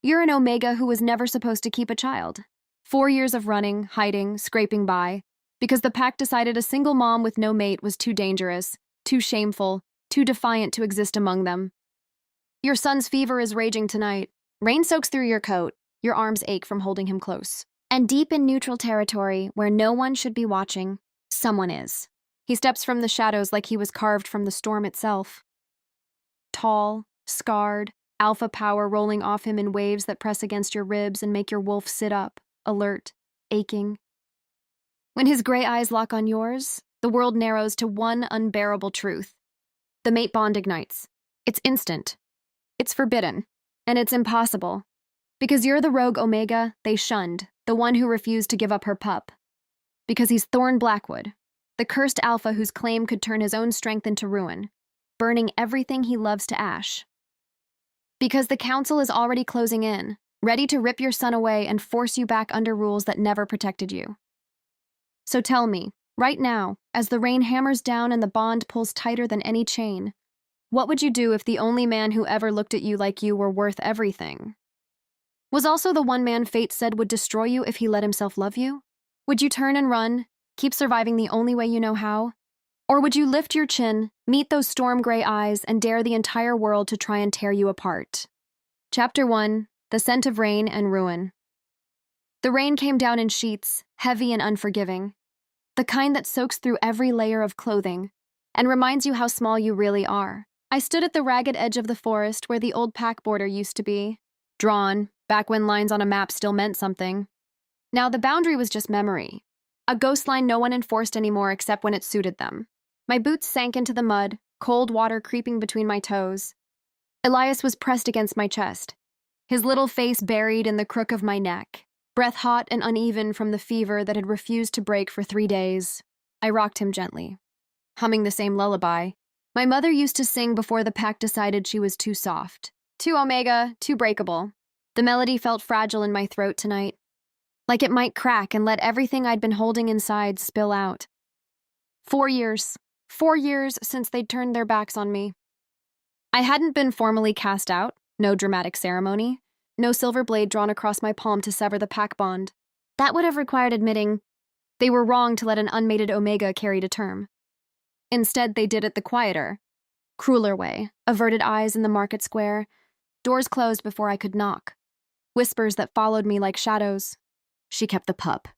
You're an Omega who was never supposed to keep a child. 4 years of running, hiding, scraping by, because the pack decided a single mom with no mate was too dangerous, too shameful, too defiant to exist among them. Your son's fever is raging tonight. Rain soaks through your coat. Your arms ache from holding him close. And deep in neutral territory, where no one should be watching, someone is. He steps from the shadows like he was carved from the storm itself. Tall, scarred, alpha power rolling off him in waves that press against your ribs and make your wolf sit up, alert, aching. When his gray eyes lock on yours, the world narrows to one unbearable truth. The mate bond ignites. It's instant. It's forbidden. And it's impossible. Because you're the rogue Omega they shunned, the one who refused to give up her pup. Because he's Thorn Blackwood, the cursed alpha whose claim could turn his own strength into ruin, burning everything he loves to ash. Because the council is already closing in, ready to rip your son away and force you back under rules that never protected you. So tell me, right now, as the rain hammers down and the bond pulls tighter than any chain, what would you do if the only man who ever looked at you like you were worth everything was also the one man fate said would destroy you if he let himself love you? Would you turn and run, keep surviving the only way you know how? Or would you lift your chin, meet those storm gray eyes, and dare the entire world to try and tear you apart? Chapter 1, The Scent of Rain and Ruin. The rain came down in sheets, heavy and unforgiving. The kind that soaks through every layer of clothing and reminds you how small you really are. I stood at the ragged edge of the forest where the old pack border used to be, drawn, back when lines on a map still meant something. Now the boundary was just memory, a ghost line no one enforced anymore except when it suited them. My boots sank into the mud, cold water creeping between my toes. Elias was pressed against my chest, his little face buried in the crook of my neck, breath hot and uneven from the fever that had refused to break for 3 days. I rocked him gently, humming the same lullaby my mother used to sing before the pack decided she was too soft, too Omega, too breakable. The melody felt fragile in my throat tonight, like it might crack and let everything I'd been holding inside spill out. 4 years. 4 years since they'd turned their backs on me. I hadn't been formally cast out, no dramatic ceremony, no silver blade drawn across my palm to sever the pack bond. That would have required admitting they were wrong to let an unmated Omega carry to term. Instead, they did it the quieter, crueler way, averted eyes in the market square, doors closed before I could knock, whispers that followed me like shadows. She kept the pup.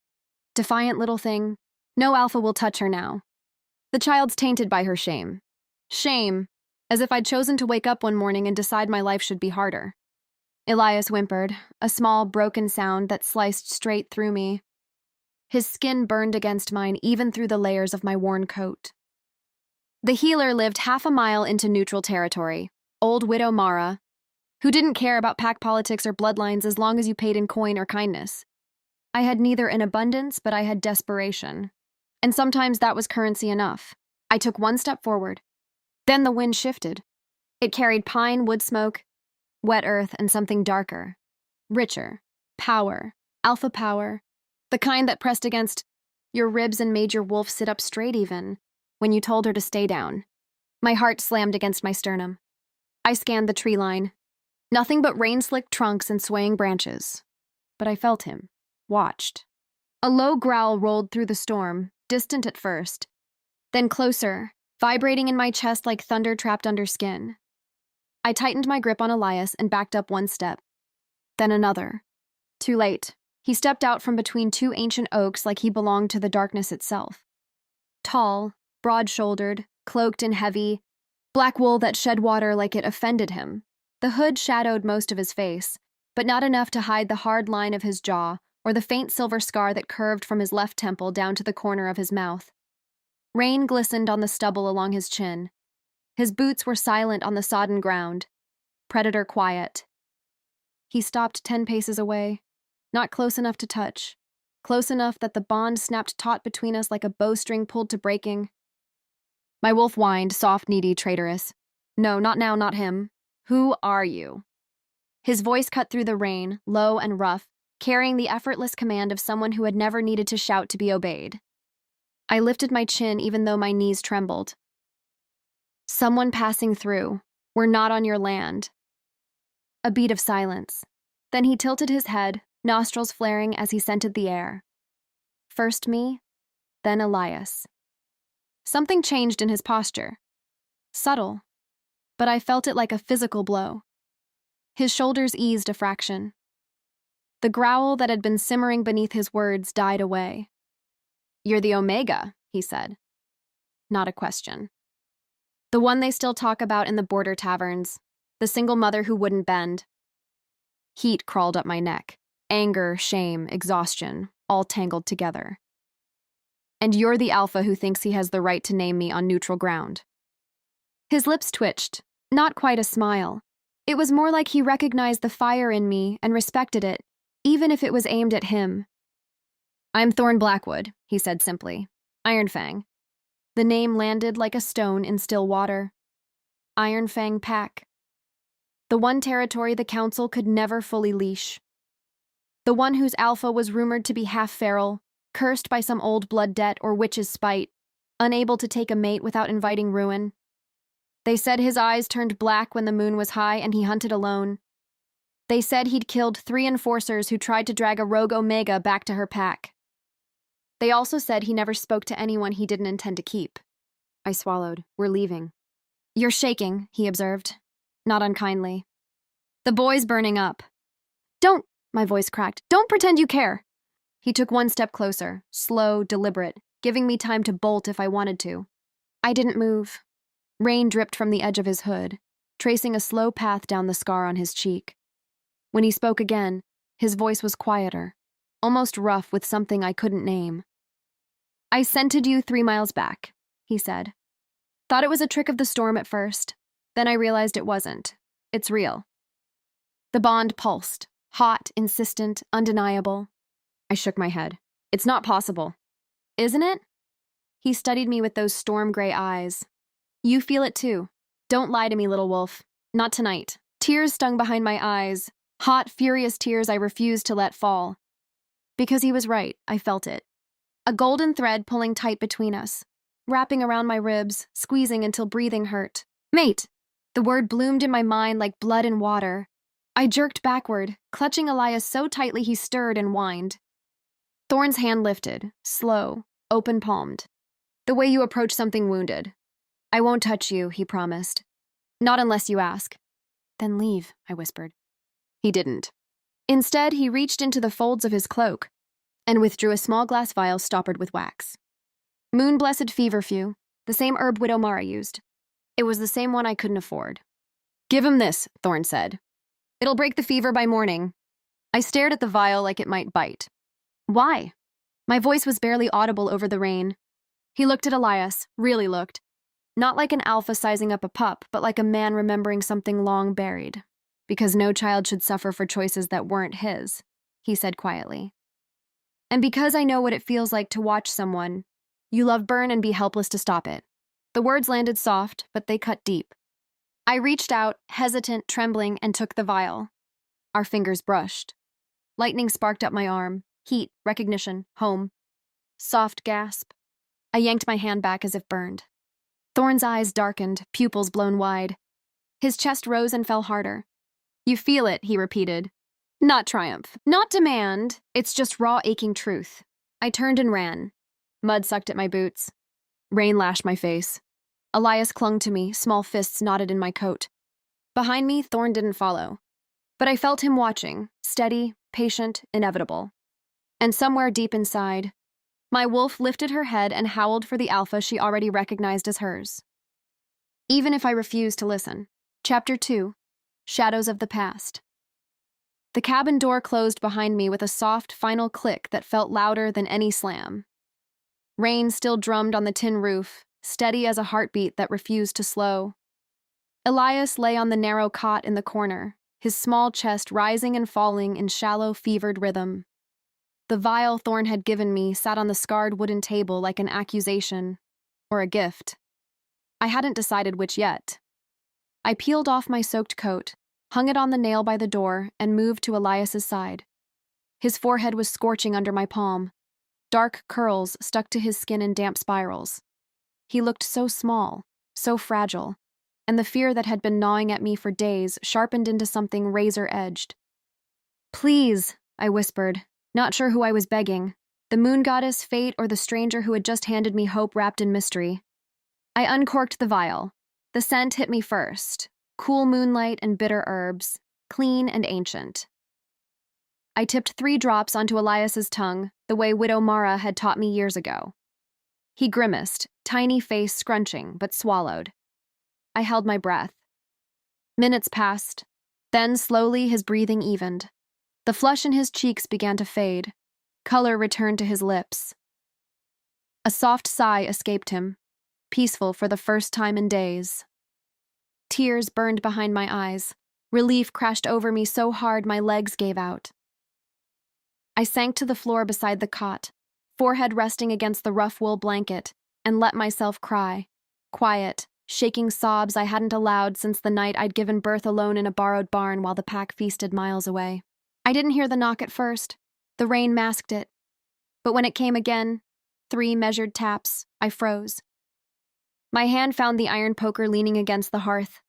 Defiant little thing. No alpha will touch her now. The child's tainted by her shame. Shame, as if I'd chosen to wake up one morning and decide my life should be harder. Elias whimpered, a small, broken sound that sliced straight through me. His skin burned against mine even through the layers of my worn coat. The healer lived half a mile into neutral territory, old widow Mara, who didn't care about pack politics or bloodlines as long as you paid in coin or kindness. I had neither in abundance, but I had desperation. And sometimes that was currency enough. I took one step forward. Then the wind shifted. It carried pine, wood smoke, wet earth, and something darker, richer, power, alpha power, the kind that pressed against your ribs and made your wolf sit up straight even when you told her to stay down. My heart slammed against my sternum. I scanned the tree line. Nothing but rain-slicked trunks and swaying branches. But I felt him, watched. A low growl rolled through the storm, distant at first, then closer, vibrating in my chest like thunder trapped under skin. I tightened my grip on Elias and backed up one step. Then another. Too late. He stepped out from between 2 ancient oaks like he belonged to the darkness itself. Tall, broad-shouldered, cloaked in heavy, black wool that shed water like it offended him. The hood shadowed most of his face, but not enough to hide the hard line of his jaw or the faint silver scar that curved from his left temple down to the corner of his mouth. Rain glistened on the stubble along his chin. His boots were silent on the sodden ground, predator quiet. He stopped 10 paces away, not close enough to touch, close enough that the bond snapped taut between us like a bowstring pulled to breaking. My wolf whined, soft, needy, traitorous. No, not now, not him. Who are you? His voice cut through the rain, low and rough, carrying the effortless command of someone who had never needed to shout to be obeyed. I lifted my chin even though my knees trembled. Someone passing through. We're not on your land. A beat of silence. Then he tilted his head, nostrils flaring as he scented the air. First me, then Elias. Something changed in his posture. Subtle, but I felt it like a physical blow. His shoulders eased a fraction. The growl that had been simmering beneath his words died away. "You're the Omega," he said. Not a question. The one they still talk about in the border taverns, the single mother who wouldn't bend. Heat crawled up my neck. Anger, shame, exhaustion, all tangled together. "And you're the alpha who thinks he has the right to name me on neutral ground." His lips twitched, not quite a smile. It was more like he recognized the fire in me and respected it, even if it was aimed at him. "I'm Thorn Blackwood," he said simply. "Ironfang." The name landed like a stone in still water. Ironfang Pack. The one territory the Council could never fully leash. The one whose alpha was rumored to be half-feral, cursed by some old blood debt or witch's spite, unable to take a mate without inviting ruin. They said his eyes turned black when the moon was high and he hunted alone. They said he'd killed 3 enforcers who tried to drag a rogue Omega back to her pack. They also said he never spoke to anyone he didn't intend to keep. I swallowed. "We're leaving." "You're shaking," he observed, not unkindly. "The boy's burning up." "Don't," my voice cracked. "Don't pretend you care." He took one step closer, slow, deliberate, giving me time to bolt if I wanted to. I didn't move. Rain dripped from the edge of his hood, tracing a slow path down the scar on his cheek. When he spoke again, his voice was quieter, almost rough with something I couldn't name. "I scented you 3 miles back," he said. "Thought it was a trick of the storm at first. Then I realized it wasn't. It's real." The bond pulsed, hot, insistent, undeniable. I shook my head. "It's not possible." "Isn't it?" He studied me with those storm-gray eyes. "You feel it too. Don't lie to me, little wolf. Not tonight." Tears stung behind my eyes, hot, furious tears I refused to let fall. Because he was right, I felt it. A golden thread pulling tight between us, wrapping around my ribs, squeezing until breathing hurt. "Mate!" The word bloomed in my mind like blood in water. I jerked backward, clutching Elias so tightly he stirred and whined. Thorn's hand lifted, slow, open-palmed. "The way you approach something wounded." "I won't touch you," he promised. "Not unless you ask." "Then leave," I whispered. He didn't. Instead, he reached into the folds of his cloak and withdrew a small glass vial stoppered with wax. Moon-blessed feverfew, the same herb Widow Mara used. It was the same one I couldn't afford. "Give him this," Thorn said. "It'll break the fever by morning." I stared at the vial like it might bite. "Why?" My voice was barely audible over the rain. He looked at Elias, really looked. Not like an alpha sizing up a pup, but like a man remembering something long buried. "Because no child should suffer for choices that weren't his," he said quietly. "And because I know what it feels like to watch someone you love burn and be helpless to stop it." The words landed soft, but they cut deep. I reached out, hesitant, trembling, and took the vial. Our fingers brushed. Lightning sparked up my arm. Heat, recognition, home. Soft gasp. I yanked my hand back as if burned. Thorn's eyes darkened, pupils blown wide. His chest rose and fell harder. "You feel it," he repeated. Not triumph, not demand. It's just raw, aching truth. I turned and ran. Mud sucked at my boots. Rain lashed my face. Elias clung to me, small fists knotted in my coat. Behind me, Thorn didn't follow. But I felt him watching, steady, patient, inevitable. And somewhere deep inside, my wolf lifted her head and howled for the alpha she already recognized as hers. Even if I refused to listen. Chapter 2. Shadows of the Past. The cabin door closed behind me with a soft, final click that felt louder than any slam. Rain still drummed on the tin roof, steady as a heartbeat that refused to slow. Elias lay on the narrow cot in the corner, his small chest rising and falling in shallow, fevered rhythm. The vial Thorn had given me sat on the scarred wooden table like an accusation, or a gift. I hadn't decided which yet. I peeled off my soaked coat, hung it on the nail by the door, and moved to Elias's side. His forehead was scorching under my palm. Dark curls stuck to his skin in damp spirals. He looked so small, so fragile, and the fear that had been gnawing at me for days sharpened into something razor-edged. Please, I whispered, not sure who I was begging. The moon goddess, fate, or the stranger who had just handed me hope wrapped in mystery. I uncorked the vial. The scent hit me first. Cool moonlight and bitter herbs, clean and ancient. I tipped 3 drops onto Elias's tongue, the way Widow Mara had taught me years ago. He grimaced, tiny face scrunching, but swallowed. I held my breath. Minutes passed. Then, slowly, his breathing evened. The flush in his cheeks began to fade. Color returned to his lips. A soft sigh escaped him, peaceful for the first time in days. Tears burned behind my eyes. Relief crashed over me so hard my legs gave out. I sank to the floor beside the cot, forehead resting against the rough wool blanket, and let myself cry. Quiet, shaking sobs I hadn't allowed since the night I'd given birth alone in a borrowed barn while the pack feasted miles away. I didn't hear the knock at first. The rain masked it. But when it came again, 3 measured taps, I froze. My hand found the iron poker leaning against the hearth.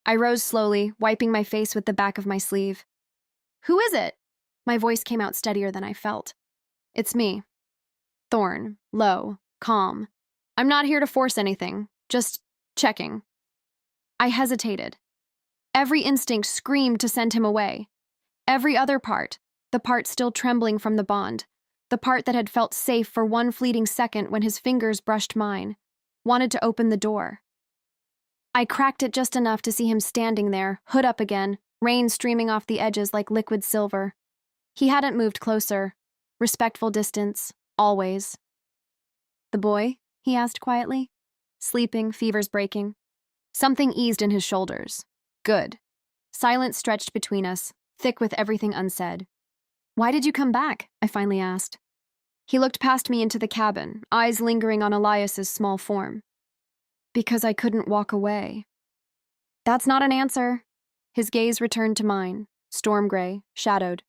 I rose slowly, wiping my face with the back of my sleeve. "Who is it?" My voice came out steadier than I felt. "It's me." Thorn, low, calm. "I'm not here to force anything, just checking." I hesitated. Every instinct screamed to send him away. Every other part, the part still trembling from the bond, the part that had felt safe for one fleeting second when his fingers brushed mine, wanted to open the door. I cracked it just enough to see him standing there, hood up again, rain streaming off the edges like liquid silver. He hadn't moved closer. Respectful distance, always. "The boy?" he asked quietly. "Sleeping, fevers breaking." Something eased in his shoulders. Good. Silence stretched between us, thick with everything unsaid. "Why did you come back?" I finally asked. He looked past me into the cabin, eyes lingering on Elias's small form. "Because I couldn't walk away." "That's not an answer." His gaze returned to mine, storm gray, shadowed.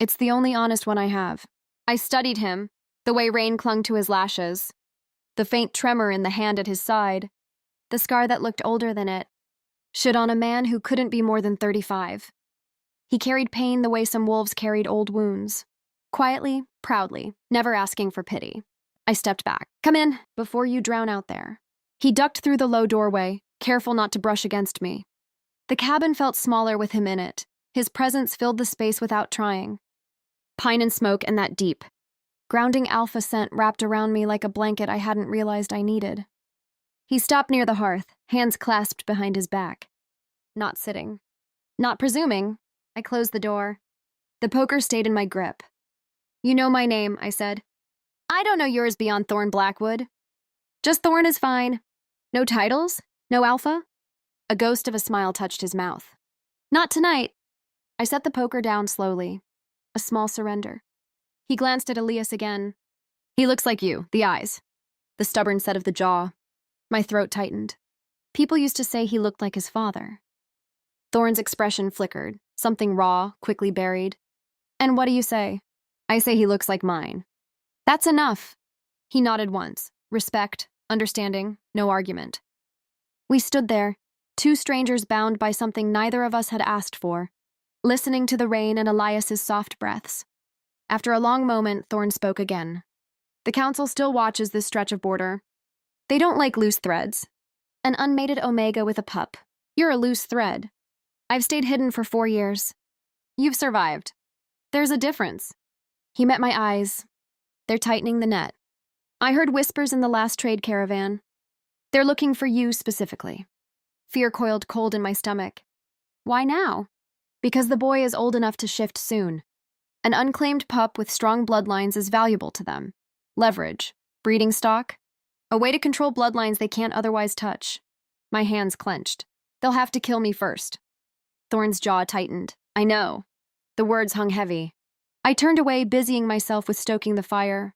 "It's the only honest one I have." I studied him, the way rain clung to his lashes, the faint tremor in the hand at his side, the scar that looked older than it, should on a man who couldn't be more than 35. He carried pain the way some wolves carried old wounds. Quietly, proudly, never asking for pity. I stepped back. "Come in, before you drown out there." He ducked through the low doorway, careful not to brush against me. The cabin felt smaller with him in it. His presence filled the space without trying. Pine and smoke and that deep, grounding alpha scent wrapped around me like a blanket I hadn't realized I needed. He stopped near the hearth, hands clasped behind his back. Not sitting. Not presuming. I closed the door. The poker stayed in my grip. "You know my name," I said. "I don't know yours beyond Thorn Blackwood." "Just Thorn is fine." "No titles? No alpha?" A ghost of a smile touched his mouth. "Not tonight." I set the poker down slowly. A small surrender. He glanced at Elias again. "He looks like you, the eyes." The stubborn set of the jaw. My throat tightened. People used to say he looked like his father. Thorn's expression flickered, something raw, quickly buried. "And what do you say?" "I say he looks like mine." "That's enough." He nodded once. Respect, understanding, no argument. We stood there, 2 strangers bound by something neither of us had asked for, listening to the rain and Elias's soft breaths. After a long moment, Thorn spoke again. "The council still watches this stretch of border. They don't like loose threads. An unmated omega with a pup. You're a loose thread. I've stayed hidden for 4 years. You've survived. There's a difference." He met my eyes. "They're tightening the net. I heard whispers in the last trade caravan. They're looking for you specifically." Fear coiled cold in my stomach. "Why now?" "Because the boy is old enough to shift soon. An unclaimed pup with strong bloodlines is valuable to them. Leverage, breeding stock, a way to control bloodlines they can't otherwise touch." My hands clenched. "They'll have to kill me first." Thorn's jaw tightened. "I know." The words hung heavy. I turned away, busying myself with stoking the fire.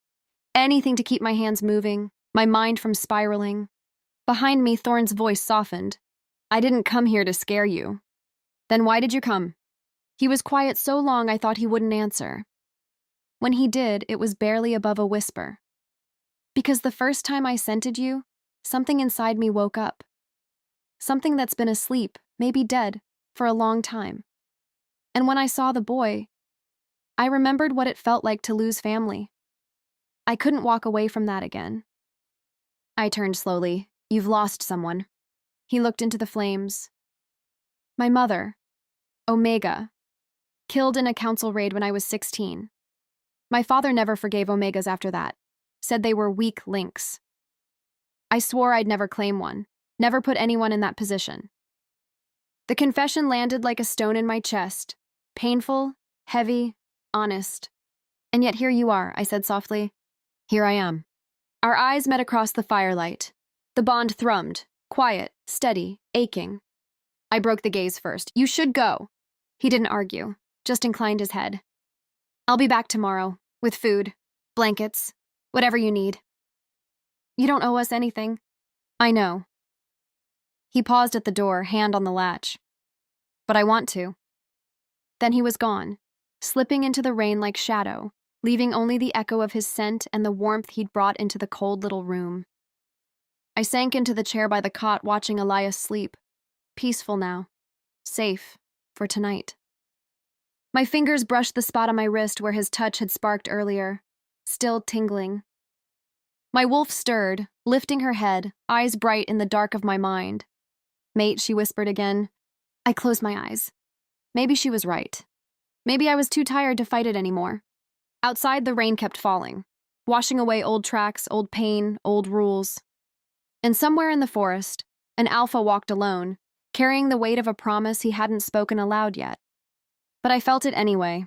Anything to keep my hands moving, my mind from spiraling. Behind me, Thorn's voice softened. "I didn't come here to scare you." "Then why did you come?" He was quiet so long I thought he wouldn't answer. When he did, it was barely above a whisper. "Because the first time I scented you, something inside me woke up. Something that's been asleep, maybe dead, for a long time. And when I saw the boy, I remembered what it felt like to lose family. I couldn't walk away from that again. I turned slowly. You've lost someone. He looked into the flames. My mother, Omega, killed in a council raid when I was 16. My father never forgave Omegas after that, said they were weak links. I swore I'd never claim one, never put anyone in that position. The confession landed like a stone in my chest, painful, heavy, honest. And yet here you are, I said softly. Here I am. Our eyes met across the firelight. The bond thrummed, quiet, steady, aching. I broke the gaze first. You should go. He didn't argue, just inclined his head. I'll be back tomorrow, with food, blankets, whatever you need. You don't owe us anything. I know. He paused at the door, hand on the latch. But I want to. Then he was gone, slipping into the rain like shadow, leaving only the echo of his scent and the warmth he'd brought into the cold little room. I sank into the chair by the cot, watching Elias sleep. Peaceful now. Safe. For tonight. My fingers brushed the spot on my wrist where his touch had sparked earlier, still tingling. My wolf stirred, lifting her head, eyes bright in the dark of my mind. Mate, she whispered again. I closed my eyes. Maybe she was right. Maybe I was too tired to fight it anymore. Outside, the rain kept falling, washing away old tracks, old pain, old rules. And somewhere in the forest, an alpha walked alone, carrying the weight of a promise he hadn't spoken aloud yet. But I felt it anyway,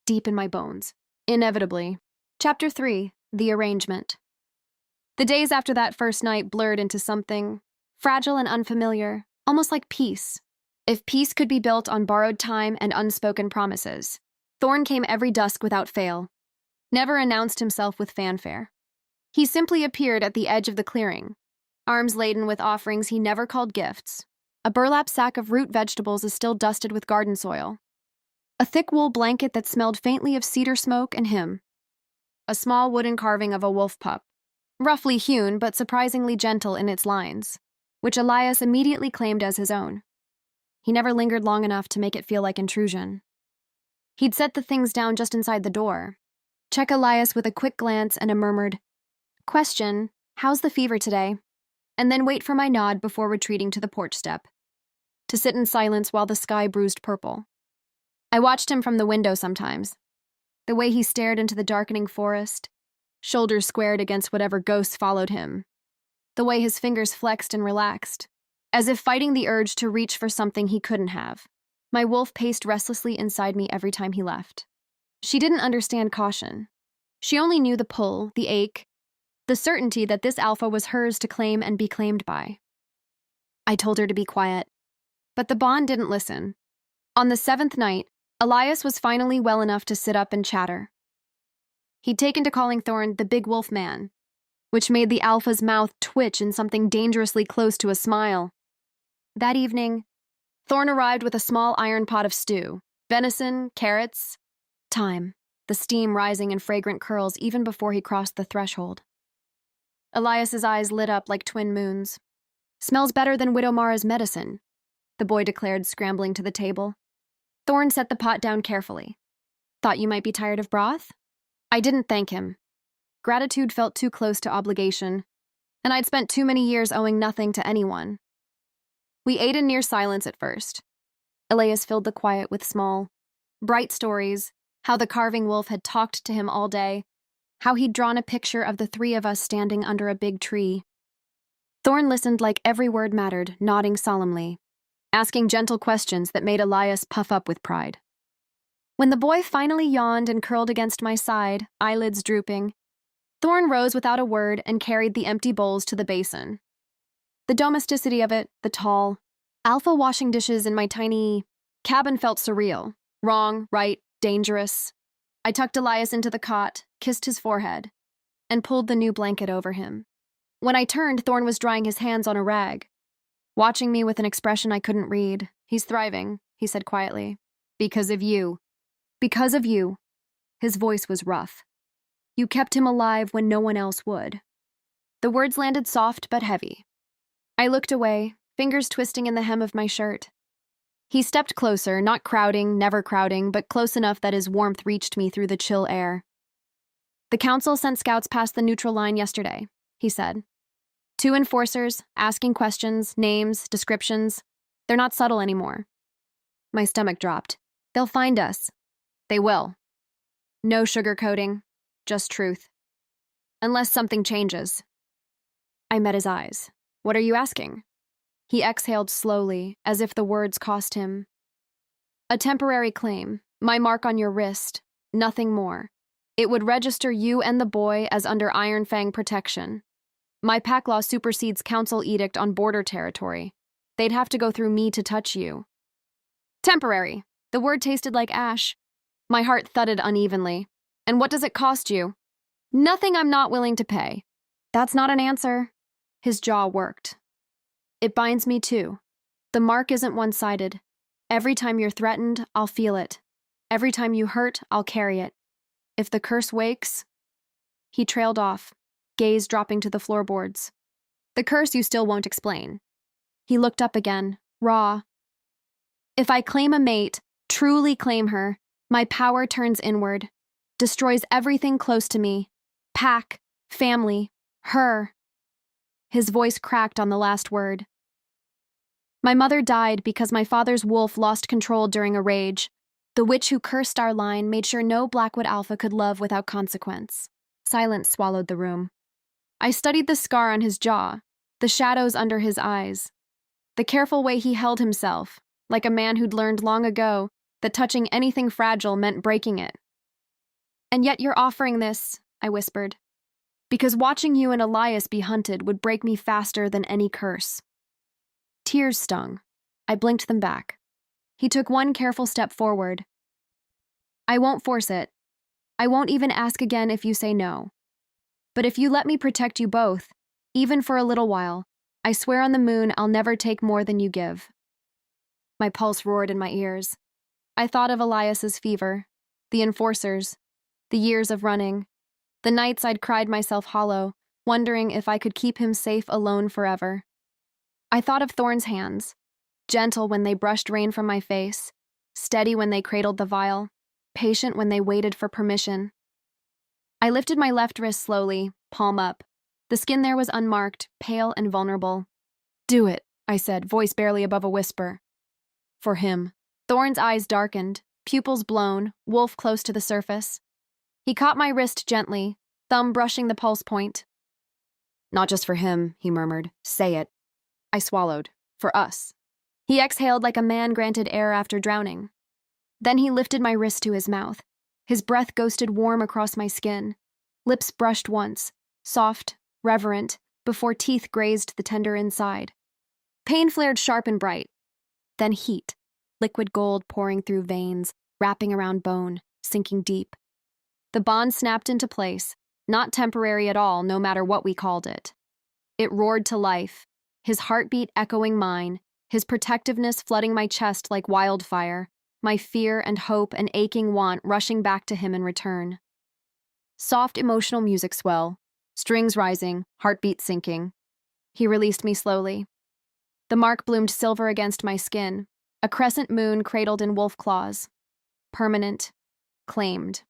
deep in my bones, inevitably. Chapter 3, The Arrangement. The days after that first night blurred into something fragile and unfamiliar, almost like peace. If peace could be built on borrowed time and unspoken promises, Thorn came every dusk without fail, never announced himself with fanfare. He simply appeared at the edge of the clearing, arms laden with offerings he never called gifts. A burlap sack of root vegetables is still dusted with garden soil. A thick wool blanket that smelled faintly of cedar smoke and him. A small wooden carving of a wolf pup, roughly hewn but surprisingly gentle in its lines, which Elias immediately claimed as his own. He never lingered long enough to make it feel like intrusion. He'd set the things down just inside the door, check Elias with a quick glance and a murmured, "Question, how's the fever today?" And then wait for my nod before retreating to the porch step, to sit in silence while the sky bruised purple. I watched him from the window sometimes, the way he stared into the darkening forest, shoulders squared against whatever ghosts followed him, the way his fingers flexed and relaxed, as if fighting the urge to reach for something he couldn't have. My wolf paced restlessly inside me every time he left. She didn't understand caution. She only knew the pull, the ache, the certainty that this alpha was hers to claim and be claimed by. I told her to be quiet, but the bond didn't listen. On the 7th night, Elias was finally well enough to sit up and chatter. He'd taken to calling Thorn the big wolf man, which made the alpha's mouth twitch in something dangerously close to a smile. That evening, Thorn arrived with a small iron pot of stew, venison, carrots, thyme, the steam rising in fragrant curls even before he crossed the threshold. Elias's eyes lit up like twin moons. Smells better than Widow Mara's medicine, the boy declared, scrambling to the table. Thorn set the pot down carefully. Thought you might be tired of broth? I didn't thank him. Gratitude felt too close to obligation, and I'd spent too many years owing nothing to anyone. We ate in near silence at first. Elias filled the quiet with small, bright stories, how the carving wolf had talked to him all day, how he'd drawn a picture of the three of us standing under a big tree. Thorn listened like every word mattered, nodding solemnly, asking gentle questions that made Elias puff up with pride. When the boy finally yawned and curled against my side, eyelids drooping, Thorn rose without a word and carried the empty bowls to the basin. The domesticity of it, the tall, alpha washing dishes in my tiny cabin felt surreal. Wrong, right, dangerous. I tucked Elias into the cot, kissed his forehead, and pulled the new blanket over him. When I turned, Thorn was drying his hands on a rag, watching me with an expression I couldn't read. He's thriving, he said quietly. Because of you. Because of you. His voice was rough. You kept him alive when no one else would. The words landed soft but heavy. I looked away, fingers twisting in the hem of my shirt. He stepped closer, not crowding, never crowding, but close enough that his warmth reached me through the chill air. "The council sent scouts past the neutral line yesterday," he said. "2 enforcers, asking questions, names, descriptions. They're not subtle anymore." My stomach dropped. "They'll find us." "They will. No sugarcoating, just truth. Unless something changes." I met his eyes. "What are you asking?" He exhaled slowly, as if the words cost him. "A temporary claim, my mark on your wrist, nothing more. It would register you and the boy as under Iron Fang protection. My pack law supersedes council edict on border territory. They'd have to go through me to touch you." "Temporary." The word tasted like ash. My heart thudded unevenly. "And what does it cost you?" "Nothing I'm not willing to pay." "That's not an answer." His jaw worked. "It binds me too. The mark isn't one-sided. Every time you're threatened, I'll feel it. Every time you hurt, I'll carry it. If the curse wakes..." He trailed off, gaze dropping to the floorboards. "The curse you still won't explain." He looked up again, raw. "If I claim a mate, truly claim her, my power turns inward, destroys everything close to me. Pack, family, her." His voice cracked on the last word. "My mother died because my father's wolf lost control during a rage. The witch who cursed our line made sure no Blackwood Alpha could love without consequence." Silence swallowed the room. I studied the scar on his jaw, the shadows under his eyes, the careful way he held himself, like a man who'd learned long ago that touching anything fragile meant breaking it. "And yet you're offering this," I whispered, "because watching you and Elias be hunted would break me faster than any curse." Tears stung. I blinked them back. He took one careful step forward. "I won't force it. I won't even ask again if you say no. But if you let me protect you both, even for a little while, I swear on the moon I'll never take more than you give." My pulse roared in my ears. I thought of Elias's fever, the enforcers, the years of running, the nights I'd cried myself hollow, wondering if I could keep him safe alone forever. I thought of Thorn's hands, gentle when they brushed rain from my face, steady when they cradled the vial, patient when they waited for permission. I lifted my left wrist slowly, palm up. The skin there was unmarked, pale and vulnerable. "Do it," I said, voice barely above a whisper. "For him." Thorn's eyes darkened, pupils blown, wolf close to the surface. He caught my wrist gently, thumb brushing the pulse point. "Not just for him," he murmured. "Say it." I swallowed. "For us." He exhaled like a man granted air after drowning. Then he lifted my wrist to his mouth. His breath ghosted warm across my skin. Lips brushed once, soft, reverent, before teeth grazed the tender inside. Pain flared sharp and bright. Then heat, liquid gold pouring through veins, wrapping around bone, sinking deep. The bond snapped into place, not temporary at all, no matter what we called it. It roared to life, his heartbeat echoing mine, his protectiveness flooding my chest like wildfire, my fear and hope and aching want rushing back to him in return. Soft emotional music swell, strings rising, heartbeat sinking. He released me slowly. The mark bloomed silver against my skin, a crescent moon cradled in wolf claws. Permanent, claimed.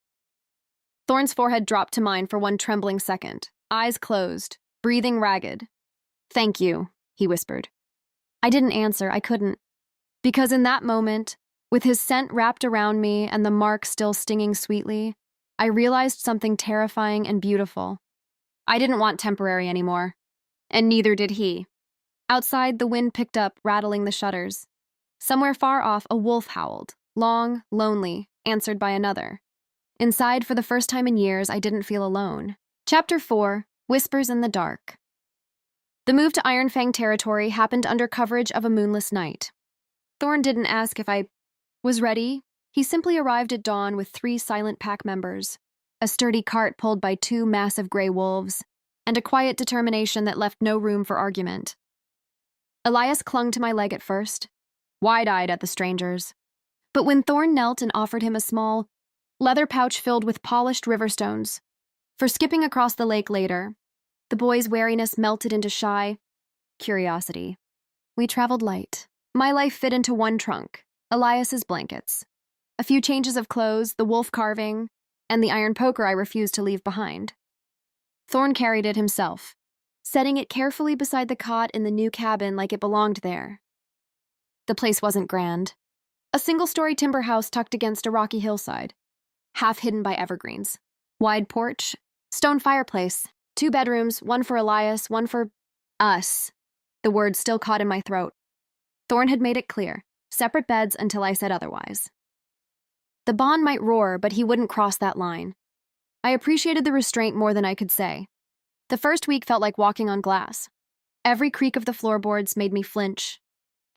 Thorn's forehead dropped to mine for one trembling second, eyes closed, breathing ragged. "Thank you," he whispered. I didn't answer, I couldn't. Because in that moment, with his scent wrapped around me and the mark still stinging sweetly, I realized something terrifying and beautiful. I didn't want temporary anymore, and neither did he. Outside, the wind picked up, rattling the shutters. Somewhere far off, a wolf howled, long, lonely, answered by another. Inside, for the first time in years, I didn't feel alone. Chapter 4, Whispers in the Dark. The move to Iron Fang territory happened under coverage of a moonless night. Thorn didn't ask if I was ready. He simply arrived at dawn with 3 silent pack members, a sturdy cart pulled by 2 massive gray wolves, and a quiet determination that left no room for argument. Elias clung to my leg at first, wide-eyed at the strangers. But when Thorn knelt and offered him a small, leather pouch filled with polished river stones, for skipping across the lake later, the boy's wariness melted into shy curiosity. We traveled light. My life fit into one trunk, Elias's blankets. A few changes of clothes, the wolf carving, and the iron poker I refused to leave behind. Thorn carried it himself, setting it carefully beside the cot in the new cabin like it belonged there. The place wasn't grand. A single-story timber house tucked against a rocky hillside, half hidden by evergreens. Wide porch, stone fireplace, 2 bedrooms, one for Elias, one for us. The words still caught in my throat. Thorn had made it clear, separate beds until I said otherwise. The bond might roar, but he wouldn't cross that line. I appreciated the restraint more than I could say. The first week felt like walking on glass. Every creak of the floorboards made me flinch.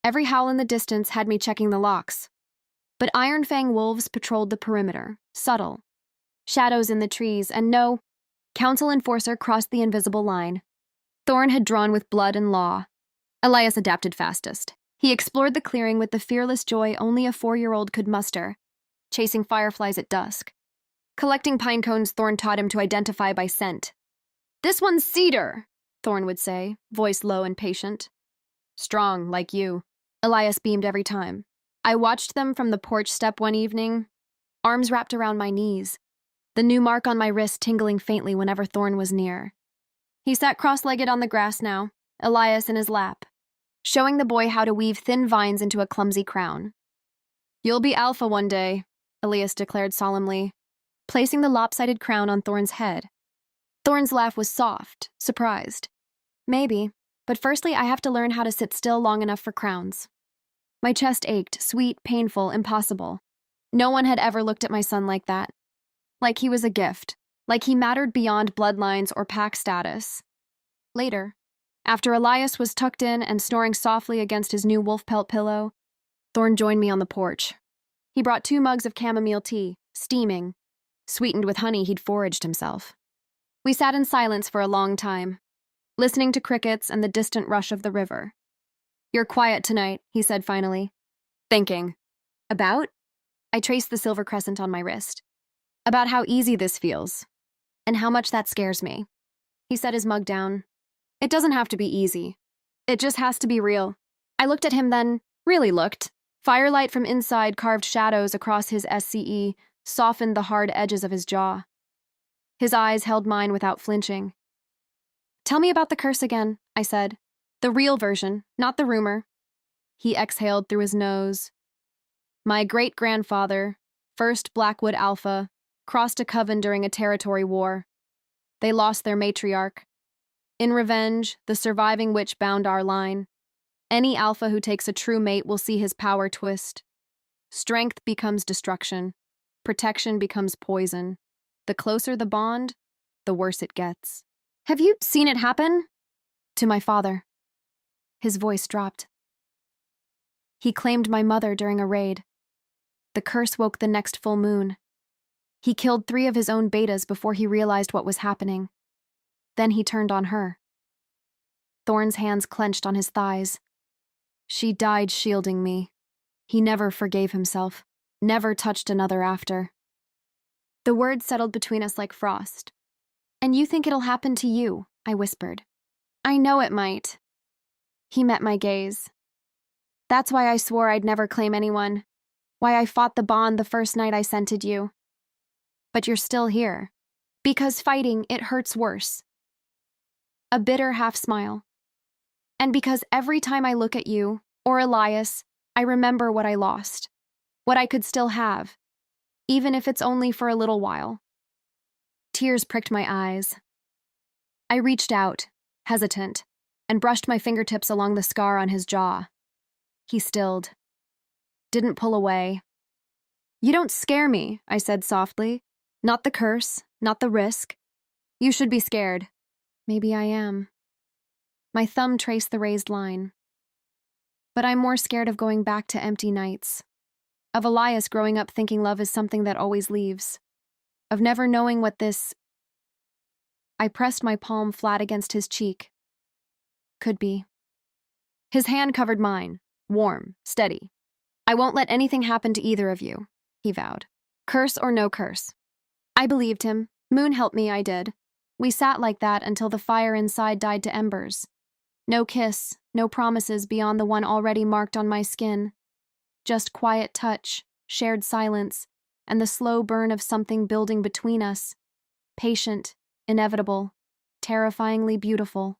Every howl in the distance had me checking the locks. But Iron Fang wolves patrolled the perimeter, subtle. Shadows in the trees, and no, Council Enforcer crossed the invisible line. Thorn had drawn with blood and law. Elias adapted fastest. He explored the clearing with the fearless joy only a 4-year-old could muster, chasing fireflies at dusk. Collecting pine cones, Thorn taught him to identify by scent. "This one's cedar," Thorn would say, voice low and patient. "Strong, like you." Elias beamed every time. I watched them from the porch step one evening, arms wrapped around my knees, the new mark on my wrist tingling faintly whenever Thorn was near. He sat cross-legged on the grass now, Elias in his lap, showing the boy how to weave thin vines into a clumsy crown. "You'll be alpha one day," Elias declared solemnly, placing the lopsided crown on Thorn's head. Thorn's laugh was soft, surprised. "Maybe, but firstly I have to learn how to sit still long enough for crowns." My chest ached, sweet, painful, impossible. No one had ever looked at my son like that. Like he was a gift. Like he mattered beyond bloodlines or pack status. Later, after Elias was tucked in and snoring softly against his new wolf pelt pillow, Thorn joined me on the porch. He brought 2 mugs of chamomile tea, steaming, sweetened with honey he'd foraged himself. We sat in silence for a long time, listening to crickets and the distant rush of the river. "You're quiet tonight," he said finally. "Thinking." "About?" I traced the silver crescent on my wrist. "About how easy this feels, and how much that scares me." He set his mug down. "It doesn't have to be easy. It just has to be real." I looked at him then, really looked. Firelight from inside carved shadows across his SCE, softened the hard edges of his jaw. His eyes held mine without flinching. "Tell me about the curse again," I said. "The real version, not the rumor." He exhaled through his nose. "My great-grandfather, first Blackwood Alpha, crossed a coven during a territory war. They lost their matriarch. In revenge, the surviving witch bound our line. Any alpha who takes a true mate will see his power twist. Strength becomes destruction. Protection becomes poison. The closer the bond, the worse it gets." "Have you seen it happen?" "To my father." His voice dropped. "He claimed my mother during a raid. The curse woke the next full moon. He killed 3 of his own betas before he realized what was happening. Then he turned on her." Thorn's hands clenched on his thighs. "She died shielding me. He never forgave himself, never touched another after." The words settled between us like frost. "And you think it'll happen to you?" I whispered. "I know it might." He met my gaze. "That's why I swore I'd never claim anyone. Why I fought the bond the first night I scented you. But you're still here. Because fighting, it hurts worse." A bitter half-smile. "And because every time I look at you, or Elias, I remember what I lost. What I could still have. Even if it's only for a little while." Tears pricked my eyes. I reached out, hesitant, and brushed my fingertips along the scar on his jaw. He stilled. Didn't pull away. "You don't scare me," I said softly. "Not the curse, not the risk. You should be scared." "Maybe I am." My thumb traced the raised line. "But I'm more scared of going back to empty nights. Of Elias growing up thinking love is something that always leaves. Of never knowing what this—" I pressed my palm flat against his cheek. "Could be." His hand covered mine, warm, steady. "I won't let anything happen to either of you," he vowed. Curse or no curse. I believed him. Moon helped me, I did. We sat like that until the fire inside died to embers. No kiss, no promises beyond the one already marked on my skin. Just quiet touch, shared silence, and the slow burn of something building between us. Patient, inevitable, terrifyingly beautiful.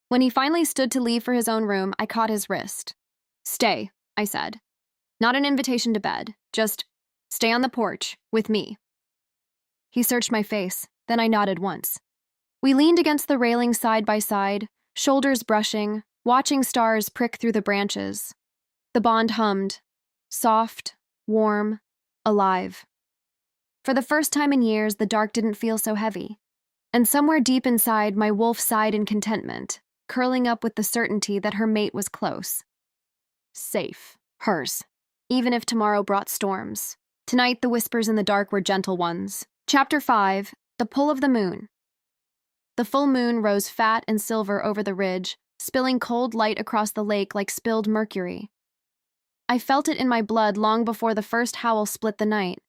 When he finally stood to leave for his own room, I caught his wrist. "Stay," I said. Not an invitation to bed, just stay on the porch, with me. He searched my face, then I nodded once. We leaned against the railing side by side, shoulders brushing, watching stars prick through the branches. The bond hummed, soft, warm, alive. For the first time in years, the dark didn't feel so heavy. And somewhere deep inside, my wolf sighed in contentment, curling up with the certainty that her mate was close. Safe. Hers. Even if tomorrow brought storms. Tonight, the whispers in the dark were gentle ones. Chapter 5, The Pull of the Moon. The full moon rose fat and silver over the ridge, spilling cold light across the lake like spilled mercury. I felt it in my blood long before the first howl split the night.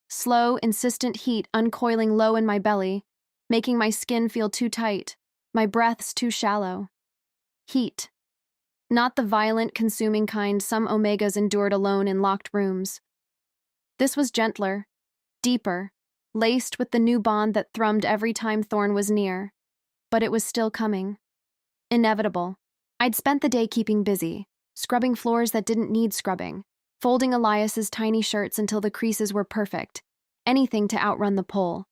Slow, insistent heat uncoiling low in my belly, making my skin feel too tight, my breaths too shallow. Heat. Not the violent, consuming kind some omegas endured alone in locked rooms. This was gentler, deeper, laced with the new bond that thrummed every time Thorn was near. But it was still coming. Inevitable. I'd spent the day keeping busy, scrubbing floors that didn't need scrubbing, folding Elias's tiny shirts until the creases were perfect, anything to outrun the pull.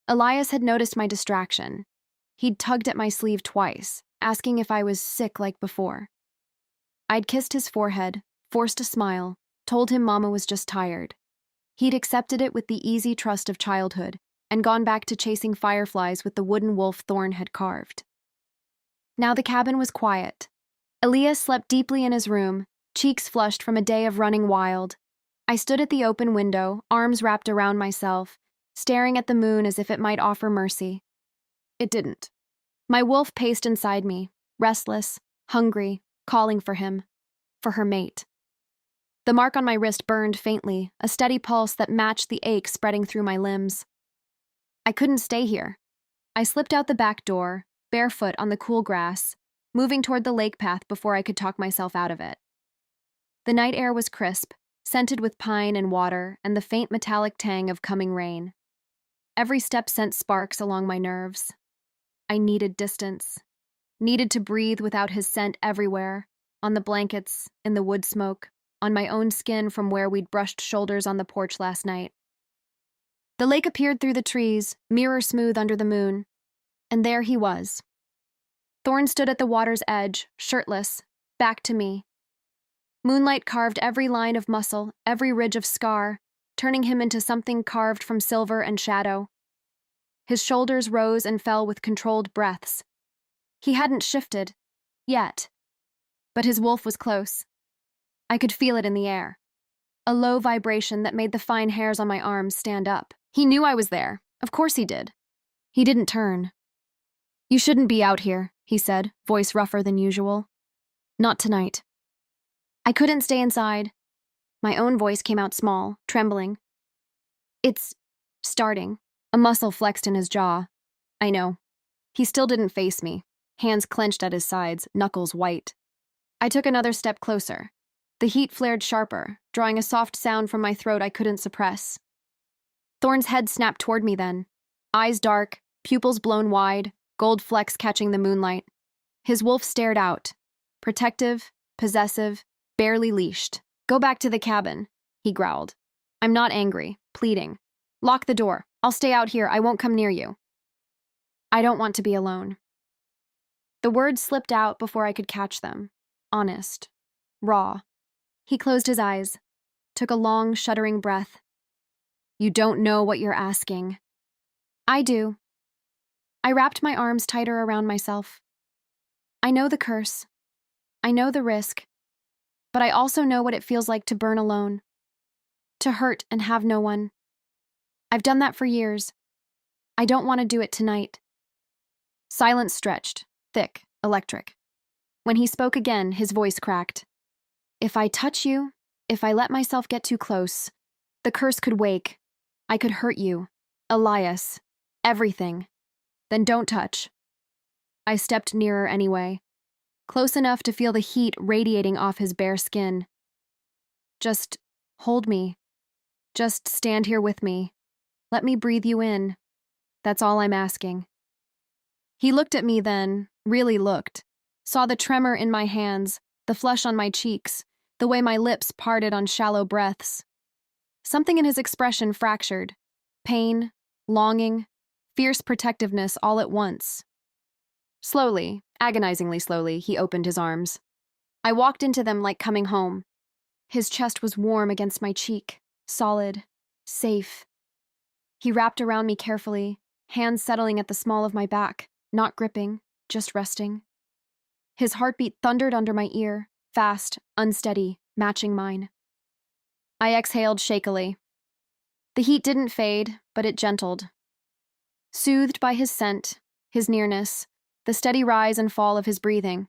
Elias had noticed my distraction. He'd tugged at my sleeve twice, asking if I was sick like before. I'd kissed his forehead, forced a smile, told him Mama was just tired. He'd accepted it with the easy trust of childhood, and gone back to chasing fireflies with the wooden wolf Thorn had carved. Now the cabin was quiet. Elias slept deeply in his room, cheeks flushed from a day of running wild. I stood at the open window, arms wrapped around myself, staring at the moon as if it might offer mercy. It didn't. My wolf paced inside me, restless, hungry, calling for him, for her mate. The mark on my wrist burned faintly, a steady pulse that matched the ache spreading through my limbs. I couldn't stay here. I slipped out the back door, barefoot on the cool grass, moving toward the lake path before I could talk myself out of it. The night air was crisp, scented with pine and water and the faint metallic tang of coming rain. Every step sent sparks along my nerves. I needed distance, needed to breathe without his scent everywhere, on the blankets, in the wood smoke, on my own skin from where we'd brushed shoulders on the porch last night. The lake appeared through the trees, mirror smooth under the moon, and there he was. Thorn stood at the water's edge, shirtless, back to me. Moonlight carved every line of muscle, every ridge of scar, turning him into something carved from silver and shadow. His shoulders rose and fell with controlled breaths. He hadn't shifted, yet, but his wolf was close. I could feel it in the air, a low vibration that made the fine hairs on my arms stand up. He knew I was there. Of course he did. He didn't turn. "You shouldn't be out here," he said, voice rougher than usual. "Not tonight." I couldn't stay inside. My own voice came out small, trembling. "It's starting." A muscle flexed in his jaw. I know. He still didn't face me, hands clenched at his sides, knuckles white. I took another step closer. The heat flared sharper, drawing a soft sound from my throat I couldn't suppress. Thorn's head snapped toward me then, eyes dark, pupils blown wide, gold flecks catching the moonlight. His wolf stared out, protective, possessive, barely leashed. "Go back to the cabin," he growled. "I'm not angry, pleading. Lock the door. I'll stay out here. I won't come near you. I don't want to be alone." The words slipped out before I could catch them. Honest. Raw. He closed his eyes, took a long, shuddering breath. "You don't know what you're asking." "I do." I wrapped my arms tighter around myself. I know the curse. I know the risk. But I also know what it feels like to burn alone. To hurt and have no one. I've done that for years. I don't want to do it tonight. Silence stretched, thick, electric. When he spoke again, his voice cracked. "If I touch you, if I let myself get too close, the curse could wake. I could hurt you. Elias. Everything. Then don't touch." I stepped nearer anyway, close enough to feel the heat radiating off his bare skin. Just hold me. Just stand here with me. Let me breathe you in. That's all I'm asking." He looked at me then, really looked, saw the tremor in my hands, the flush on my cheeks, the way my lips parted on shallow breaths. Something in his expression fractured. Pain, longing, fierce protectiveness all at once. Slowly, agonizingly slowly, he opened his arms. I walked into them like coming home. His chest was warm against my cheek, solid, safe. He wrapped around me carefully, hands settling at the small of my back, not gripping, just resting. His heartbeat thundered under my ear, fast, unsteady, matching mine. I exhaled shakily. The heat didn't fade, but it gentled. Soothed by his scent, his nearness, the steady rise and fall of his breathing.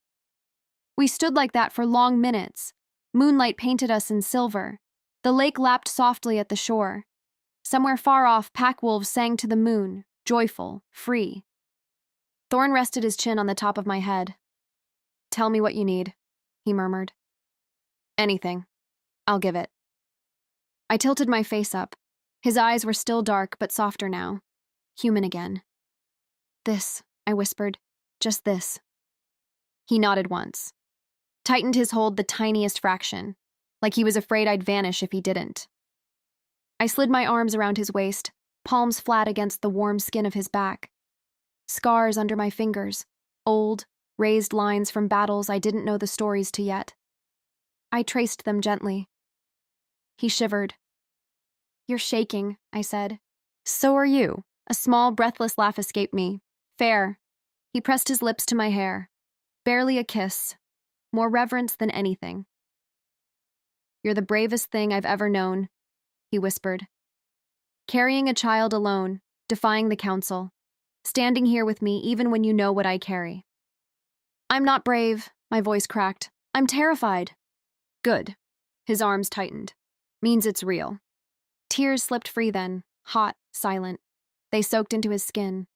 We stood like that for long minutes. Moonlight painted us in silver. The lake lapped softly at the shore. Somewhere far off, pack wolves sang to the moon, joyful, free. Thorn rested his chin on the top of my head. "Tell me what you need," he murmured. "Anything. I'll give it." I tilted my face up. His eyes were still dark, but softer now. Human again. "This," I whispered. "Just this." He nodded once. Tightened his hold the tiniest fraction, like he was afraid I'd vanish if he didn't. I slid my arms around his waist, palms flat against the warm skin of his back. Scars under my fingers, old, raised lines from battles I didn't know the stories to yet. I traced them gently. He shivered. "You're shaking," I said. "So are you." A small, breathless laugh escaped me. "Fair." He pressed his lips to my hair. Barely a kiss. More reverence than anything. "You're the bravest thing I've ever known," he whispered. "Carrying a child alone, defying the council, standing here with me even when you know what I carry." "I'm not brave," my voice cracked. "I'm terrified." "Good." His arms tightened. "Means it's real." Tears slipped free then, hot, silent. They soaked into his skin.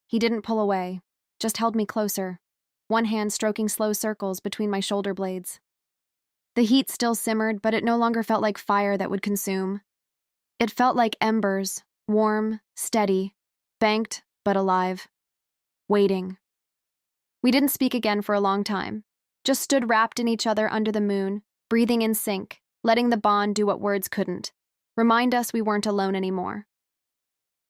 He didn't pull away, just held me closer, one hand stroking slow circles between my shoulder blades. The heat still simmered, but it no longer felt like fire that would consume. It felt like embers, warm, steady, banked, but alive. Waiting. We didn't speak again for a long time, just stood wrapped in each other under the moon, breathing in sync, letting the bond do what words couldn't, remind us we weren't alone anymore.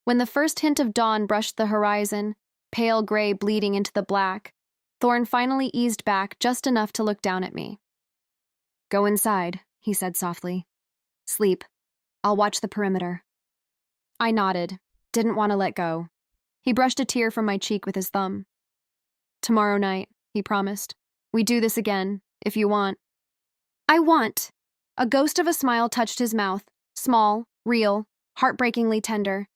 When the first hint of dawn brushed the horizon, pale gray bleeding into the black, Thorn finally eased back just enough to look down at me. "Go inside," he said softly. "Sleep. I'll watch the perimeter." I nodded, didn't want to let go. He brushed a tear from my cheek with his thumb. "Tomorrow night," he promised. "We do this again, if you want." "I want." A ghost of a smile touched his mouth, small, real, heartbreakingly tender.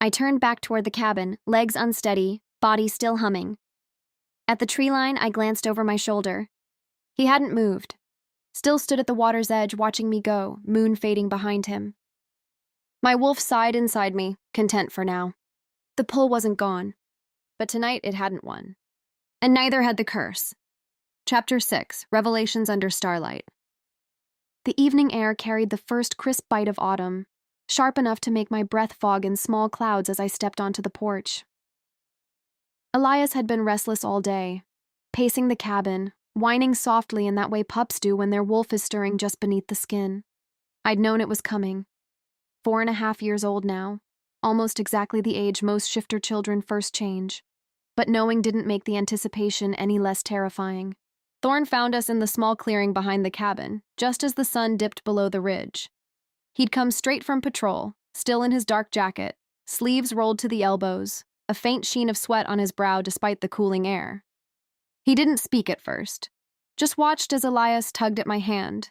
I turned back toward the cabin, legs unsteady, body still humming. At the tree line, I glanced over my shoulder. He hadn't moved. Still stood at the water's edge watching me go, moon fading behind him. My wolf sighed inside me, content for now. The pull wasn't gone. But tonight it hadn't won. And neither had the curse. Chapter 6, Revelations Under Starlight. The evening air carried the first crisp bite of autumn, sharp enough to make my breath fog in small clouds as I stepped onto the porch. Elias had been restless all day, pacing the cabin, whining softly in that way pups do when their wolf is stirring just beneath the skin. I'd known it was coming. 4.5 years old now, almost exactly the age most shifter children first change. But knowing didn't make the anticipation any less terrifying. Thorn found us in the small clearing behind the cabin, just as the sun dipped below the ridge. He'd come straight from patrol, still in his dark jacket, sleeves rolled to the elbows, a faint sheen of sweat on his brow despite the cooling air. He didn't speak at first, just watched as Elias tugged at my hand,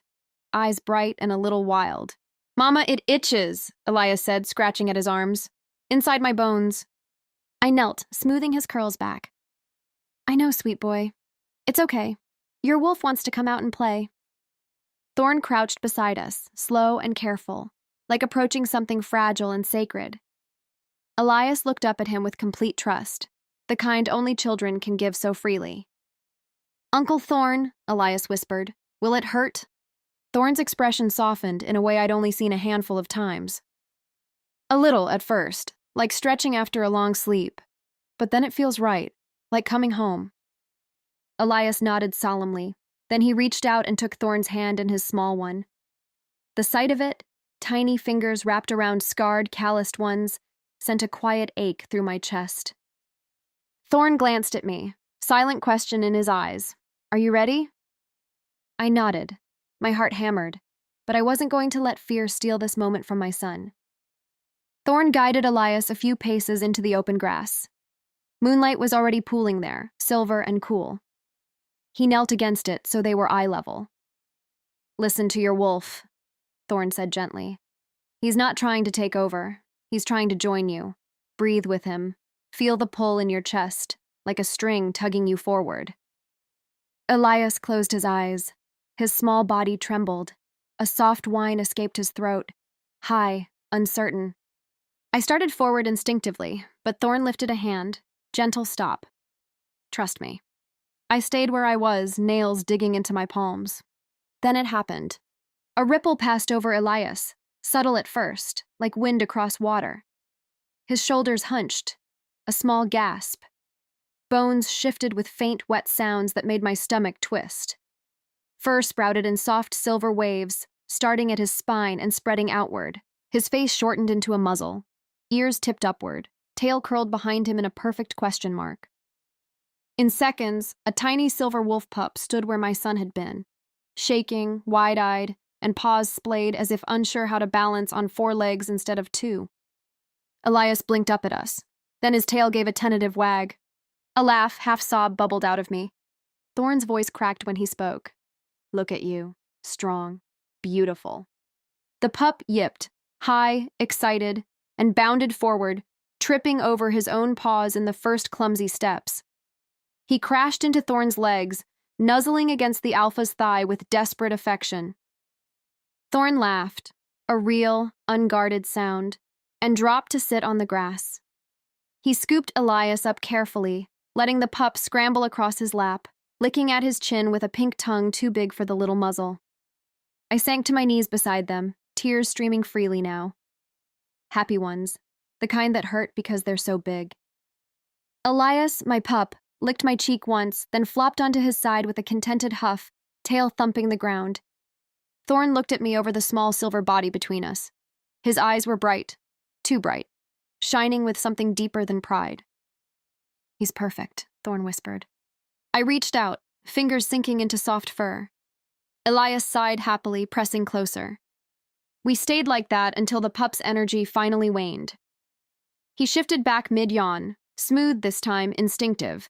eyes bright and a little wild. "Mama, it itches," Elias said, scratching at his arms. "Inside my bones." I knelt, smoothing his curls back. "I know, sweet boy. It's okay. Your wolf wants to come out and play." Thorn crouched beside us, slow and careful, like approaching something fragile and sacred. Elias looked up at him with complete trust, the kind only children can give so freely. "Uncle Thorn," Elias whispered, "will it hurt?" Thorn's expression softened in a way I'd only seen a handful of times. A little at first, like stretching after a long sleep. But then it feels right, like coming home. Elias nodded solemnly. Then he reached out and took Thorn's hand in his small one. The sight of it, tiny fingers wrapped around scarred, calloused ones, sent a quiet ache through my chest. Thorn glanced at me, silent question in his eyes. "Are you ready?" I nodded. My heart hammered, but I wasn't going to let fear steal this moment from my son. Thorn guided Elias a few paces into the open grass. Moonlight was already pooling there, silver and cool. He knelt against it so they were eye level. "Listen to your wolf," Thorn said gently. "He's not trying to take over. He's trying to join you. Breathe with him. Feel the pull in your chest, like a string tugging you forward." Elias closed his eyes. His small body trembled. A soft whine escaped his throat. High, uncertain. I started forward instinctively, but Thorn lifted a hand. Gentle stop. "Trust me." I stayed where I was, nails digging into my palms. Then it happened. A ripple passed over Elias, subtle at first, like wind across water. His shoulders hunched. A small gasp. Bones shifted with faint, wet sounds that made my stomach twist. Fur sprouted in soft silver waves, starting at his spine and spreading outward. His face shortened into a muzzle. Ears tipped upward, tail curled behind him in a perfect question mark. In seconds, a tiny silver wolf pup stood where my son had been, shaking, wide-eyed, and paws splayed as if unsure how to balance on 4 legs instead of 2. Elias blinked up at us. Then his tail gave a tentative wag. A laugh, half-sob, bubbled out of me. Thorn's voice cracked when he spoke. "Look at you. Strong. Beautiful." The pup yipped, high, excited, and bounded forward, tripping over his own paws in the first clumsy steps. He crashed into Thorn's legs, nuzzling against the alpha's thigh with desperate affection. Thorn laughed, a real, unguarded sound, and dropped to sit on the grass. He scooped Elias up carefully, letting the pup scramble across his lap, licking at his chin with a pink tongue too big for the little muzzle. I sank to my knees beside them, tears streaming freely now. Happy ones, the kind that hurt because they're so big. Elias, my pup, licked my cheek once, then flopped onto his side with a contented huff, tail thumping the ground. Thorn looked at me over the small silver body between us. His eyes were bright, too bright, shining with something deeper than pride. "He's perfect," Thorn whispered. I reached out, fingers sinking into soft fur. Elias sighed happily, pressing closer. We stayed like that until the pup's energy finally waned. He shifted back mid-yawn, smooth this time, instinctive,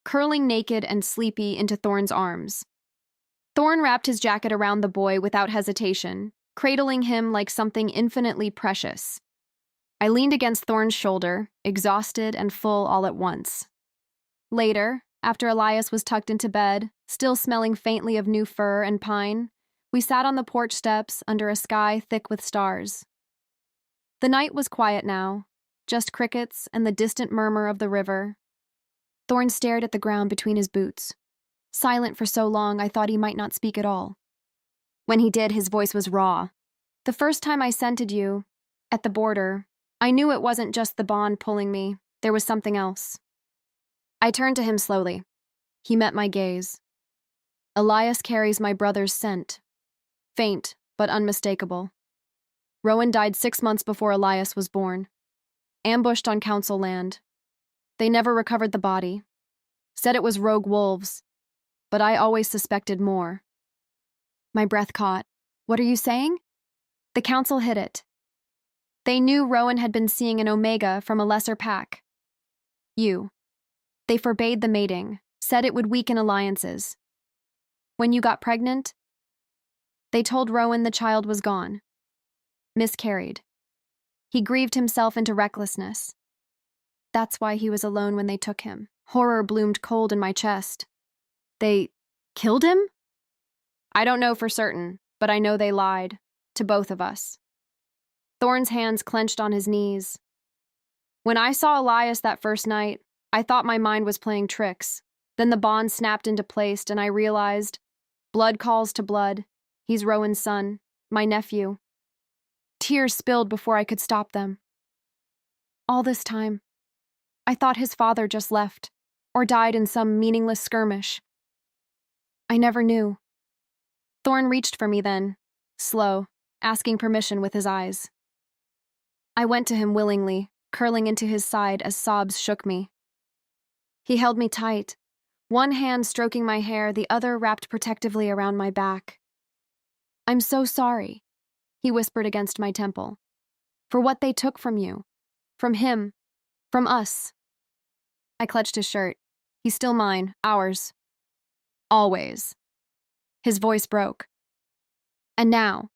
curling naked and sleepy into Thorn's arms. Thorn wrapped his jacket around the boy without hesitation, cradling him like something infinitely precious. I leaned against Thorn's shoulder, exhausted and full all at once. Later, after Elias was tucked into bed, still smelling faintly of new fur and pine, we sat on the porch steps under a sky thick with stars. The night was quiet now, just crickets and the distant murmur of the river. Thorn stared at the ground between his boots. Silent for so long I thought he might not speak at all. When he did, his voice was raw. "The first time I scented you, at the border, I knew it wasn't just the bond pulling me. There was something else." I turned to him slowly. He met my gaze. "Elias carries my brother's scent. Faint, but unmistakable. Rowan died 6 months before Elias was born. Ambushed on council land. They never recovered the body. Said it was rogue wolves. But I always suspected more." My breath caught. "What are you saying?" The council hid it. They knew Rowan had been seeing an Omega from a lesser pack. You. They forbade the mating, said it would weaken alliances. When you got pregnant, they told Rowan the child was gone. Miscarried. He grieved himself into recklessness. That's why he was alone when they took him. Horror bloomed cold in my chest. They killed him? I don't know for certain, but I know they lied. To both of us. Thorn's hands clenched on his knees. When I saw Elias that first night, I thought my mind was playing tricks. Then the bond snapped into place and I realized blood calls to blood, He's Rowan's son, my nephew. Tears spilled before I could stop them. All this time, I thought his father just left, or died in some meaningless skirmish. I never knew. Thorn reached for me then, slow, asking permission with his eyes. I went to him willingly, curling into his side as sobs shook me. He held me tight, one hand stroking my hair, the other wrapped protectively around my back. "I'm so sorry," he whispered against my temple, "for what they took from you, from him, from us." I clutched his shirt. "He's still mine, ours. Always." His voice broke. "And now,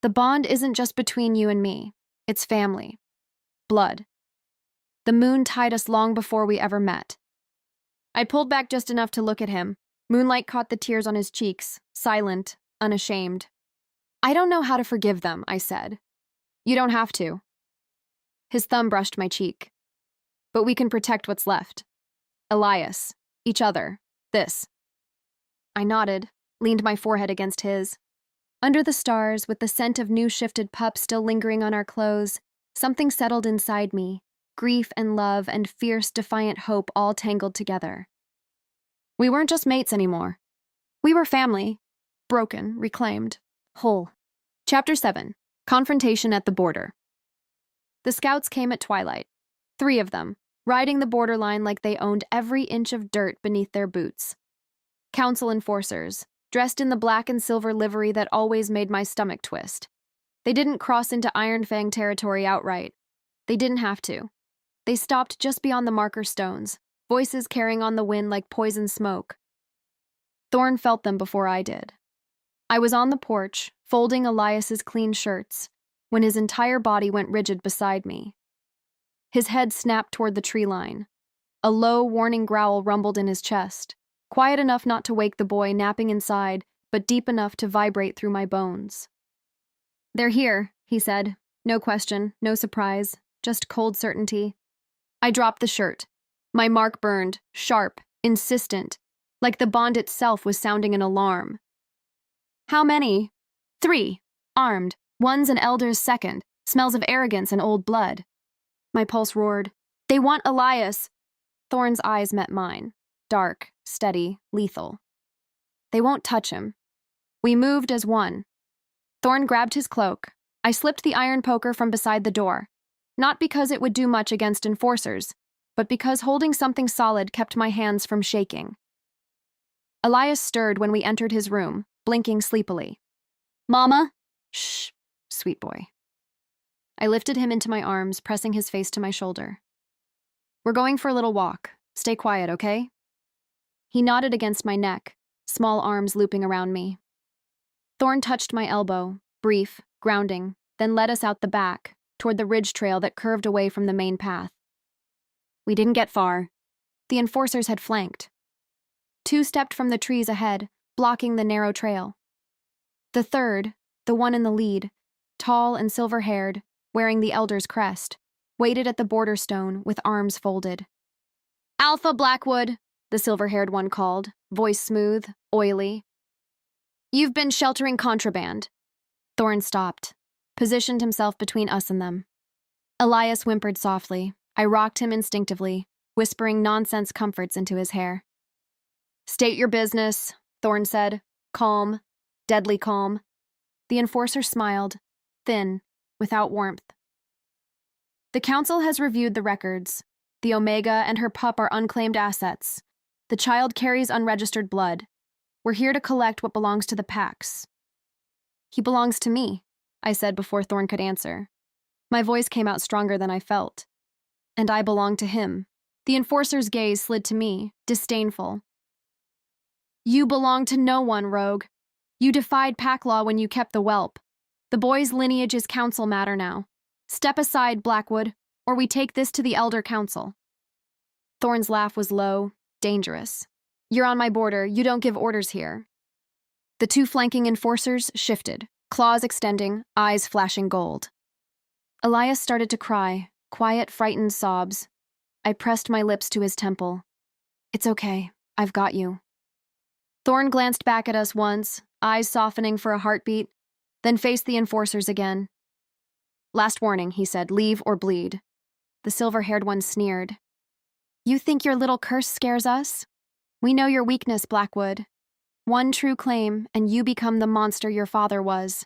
the bond isn't just between you and me. It's family. Blood. The moon tied us long before we ever met." I pulled back just enough to look at him. Moonlight caught the tears on his cheeks, silent, unashamed. "I don't know how to forgive them," I said. "You don't have to." His thumb brushed my cheek. "But we can protect what's left. Elias, each other, this." I nodded, leaned my forehead against his. Under the stars, with the scent of new shifted pup still lingering on our clothes, something settled inside me, grief and love and fierce, defiant hope all tangled together. We weren't just mates anymore. We were family, broken, reclaimed, whole. Chapter 7. Confrontation at the Border. The scouts came at twilight, 3 of them, riding the borderline like they owned every inch of dirt beneath their boots. Council enforcers, dressed in the black and silver livery that always made my stomach twist. They didn't cross into Iron Fang territory outright. They didn't have to. They stopped just beyond the marker stones, voices carrying on the wind like poison smoke. Thorn felt them before I did. I was on the porch, folding Elias's clean shirts, when his entire body went rigid beside me. His head snapped toward the tree line. A low, warning growl rumbled in his chest, quiet enough not to wake the boy napping inside, but deep enough to vibrate through my bones. "They're here," he said. No question, no surprise, just cold certainty. I dropped the shirt. My mark burned, sharp, insistent, like the bond itself was sounding an alarm. "How many?" "3, armed. One's an elder's second. Smells of arrogance and old blood." My pulse roared. "They want Elias." Thorn's eyes met mine. Dark, steady, lethal. "They won't touch him." We moved as one. Thorn grabbed his cloak. I slipped the iron poker from beside the door, not because it would do much against enforcers, but because holding something solid kept my hands from shaking. Elias stirred when we entered his room, blinking sleepily. "Mama?" "Shh, sweet boy." I lifted him into my arms, pressing his face to my shoulder. "We're going for a little walk. Stay quiet, okay?" He nodded against my neck, small arms looping around me. Thorn touched my elbow, brief, grounding, then led us out the back, toward the ridge trail that curved away from the main path. We didn't get far. The enforcers had flanked. 2 stepped from the trees ahead, blocking the narrow trail. The third, the one in the lead, tall and silver-haired, wearing the elder's crest, waited at the border stone with arms folded. "Alpha Blackwood," the silver-haired one called, voice smooth, oily. "You've been sheltering contraband." Thorn stopped, positioned himself between us and them. Elias whimpered softly. I rocked him instinctively, whispering nonsense comforts into his hair. "State your business," Thorn said, calm, deadly calm. The enforcer smiled, thin, without warmth. "The council has reviewed the records. The Omega and her pup are unclaimed assets. The child carries unregistered blood. We're here to collect what belongs to the Pax." "He belongs to me," I said before Thorn could answer. My voice came out stronger than I felt. "And I belong to him." The enforcer's gaze slid to me, disdainful. "You belong to no one, rogue. You defied pack law when you kept the whelp. The boy's lineage is council matter now. Step aside, Blackwood, or we take this to the Elder Council." Thorn's laugh was low, dangerous. "You're on my border. You don't give orders here." The 2 flanking enforcers shifted, claws extending, eyes flashing gold. Elias started to cry, quiet, frightened sobs. I pressed my lips to his temple. "It's okay. I've got you." Thorn glanced back at us once, eyes softening for a heartbeat, then faced the enforcers again. "Last warning," he said, "leave or bleed." The silver-haired one sneered. "You think your little curse scares us? We know your weakness, Blackwood. One true claim, and you become the monster your father was."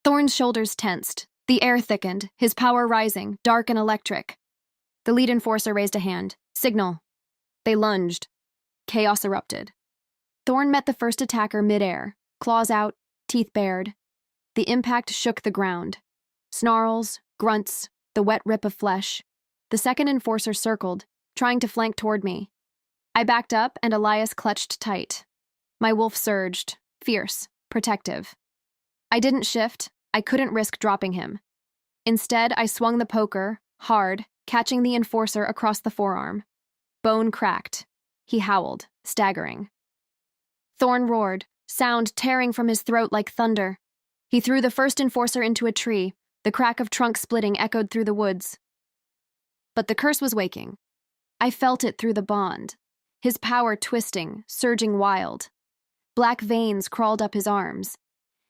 Thorn's shoulders tensed. The air thickened, his power rising, dark and electric. The lead enforcer raised a hand. "Signal." They lunged. Chaos erupted. Thorn met the first attacker midair, claws out, teeth bared. The impact shook the ground. Snarls, grunts, the wet rip of flesh. The second enforcer circled, trying to flank toward me. I backed up, and Elias clutched tight. My wolf surged, fierce, protective. I didn't shift. I couldn't risk dropping him. Instead, I swung the poker, hard, catching the enforcer across the forearm. Bone cracked. He howled, staggering. Thorn roared, sound tearing from his throat like thunder. He threw the first enforcer into a tree. The crack of trunk splitting echoed through the woods. But the curse was waking. I felt it through the bond. His power twisting, surging wild. Black veins crawled up his arms.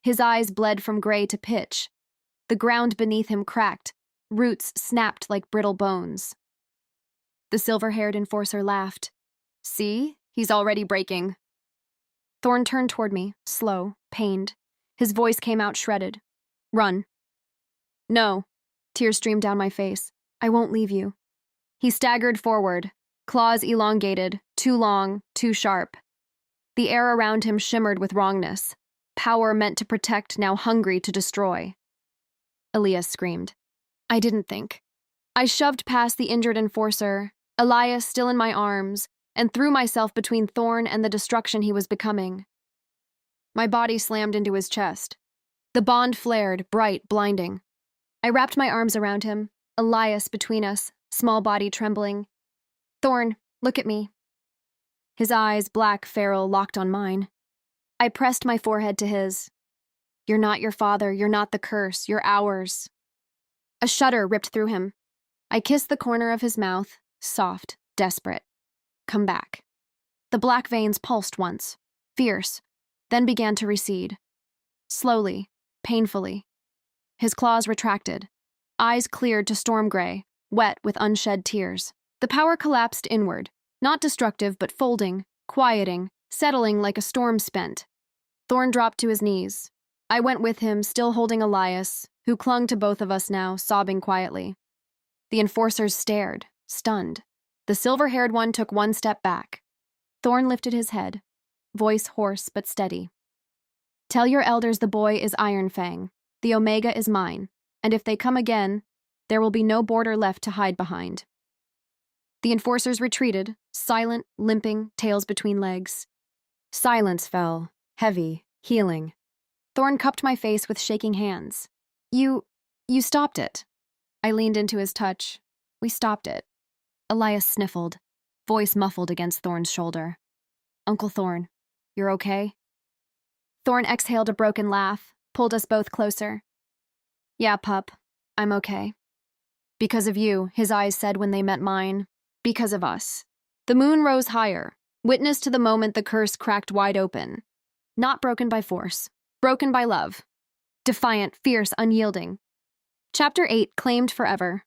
His eyes bled from gray to pitch. The ground beneath him cracked. Roots snapped like brittle bones. The silver-haired enforcer laughed. "See? He's already breaking." Thorn turned toward me, slow, pained. His voice came out shredded. "Run." "No." Tears streamed down my face. "I won't leave you." He staggered forward, claws elongated, too long, too sharp. The air around him shimmered with wrongness. Power meant to protect, now hungry to destroy. Elias screamed. I didn't think. I shoved past the injured enforcer, Elias still in my arms, and threw myself between Thorn and the destruction he was becoming. My body slammed into his chest. The bond flared, bright, blinding. I wrapped my arms around him, Elias between us, small body trembling. "Thorn, look at me." His eyes, black, feral, locked on mine. I pressed my forehead to his. "You're not your father, you're not the curse, you're ours." A shudder ripped through him. I kissed the corner of his mouth, soft, desperate. "Come back." The black veins pulsed once, fierce, then began to recede. Slowly, painfully. His claws retracted, eyes cleared to storm gray, wet with unshed tears. The power collapsed inward, not destructive but folding, quieting, settling like a storm spent. Thorn dropped to his knees. I went with him, still holding Elias, who clung to both of us now, sobbing quietly. The enforcers stared, stunned. The silver-haired one took one step back. Thorn lifted his head, voice hoarse but steady. "Tell your elders the boy is Iron Fang. The Omega is mine, and if they come again, there will be no border left to hide behind." The enforcers retreated, silent, limping, tails between legs. Silence fell, heavy, healing. Thorn cupped my face with shaking hands. You stopped it." I leaned into his touch. "We stopped it." Elias sniffled, voice muffled against Thorn's shoulder. "Uncle Thorn, you're okay?" Thorn exhaled a broken laugh, pulled us both closer. "Yeah, pup, I'm okay." "Because of you," his eyes said when they met mine. "Because of us." The moon rose higher, witness to the moment the curse cracked wide open. Not broken by force, broken by love. Defiant, fierce, unyielding. Chapter 8, Claimed Forever.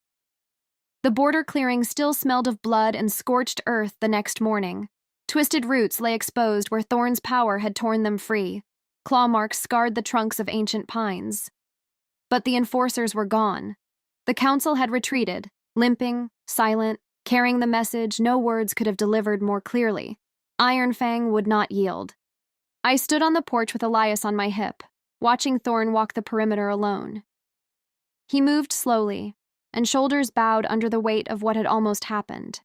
The border clearing still smelled of blood and scorched earth the next morning. Twisted roots lay exposed where Thorn's power had torn them free. Claw marks scarred the trunks of ancient pines. But the enforcers were gone. The council had retreated, limping, silent, carrying the message no words could have delivered more clearly. Iron Fang would not yield. I stood on the porch with Elias on my hip, watching Thorn walk the perimeter alone. He moved slowly, and shoulders bowed under the weight of what had almost happened.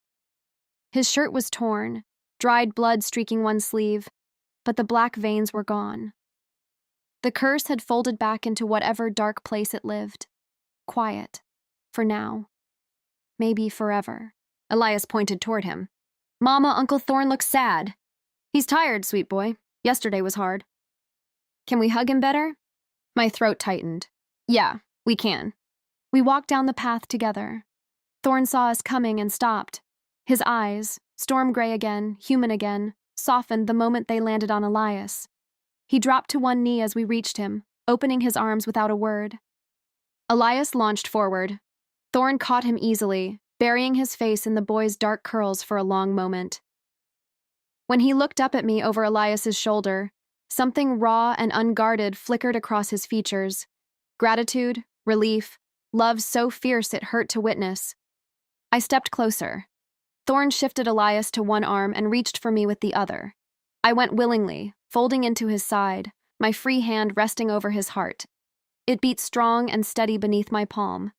His shirt was torn, dried blood streaking one sleeve, but the black veins were gone. The curse had folded back into whatever dark place it lived. Quiet. For now. Maybe forever. Elias pointed toward him. "Mama, Uncle Thorn looks sad." "He's tired, sweet boy. Yesterday was hard." "Can we hug him better?" My throat tightened. "Yeah, we can." We walked down the path together. Thorn saw us coming and stopped. His eyes, storm gray again, human again, softened the moment they landed on Elias. He dropped to one knee as we reached him, opening his arms without a word. Elias launched forward. Thorn caught him easily, burying his face in the boy's dark curls for a long moment. When he looked up at me over Elias's shoulder, something raw and unguarded flickered across his features. Gratitude, relief, love so fierce it hurt to witness. I stepped closer. Thorn shifted Elias to one arm and reached for me with the other. I went willingly, folding into his side, my free hand resting over his heart. It beat strong and steady beneath my palm.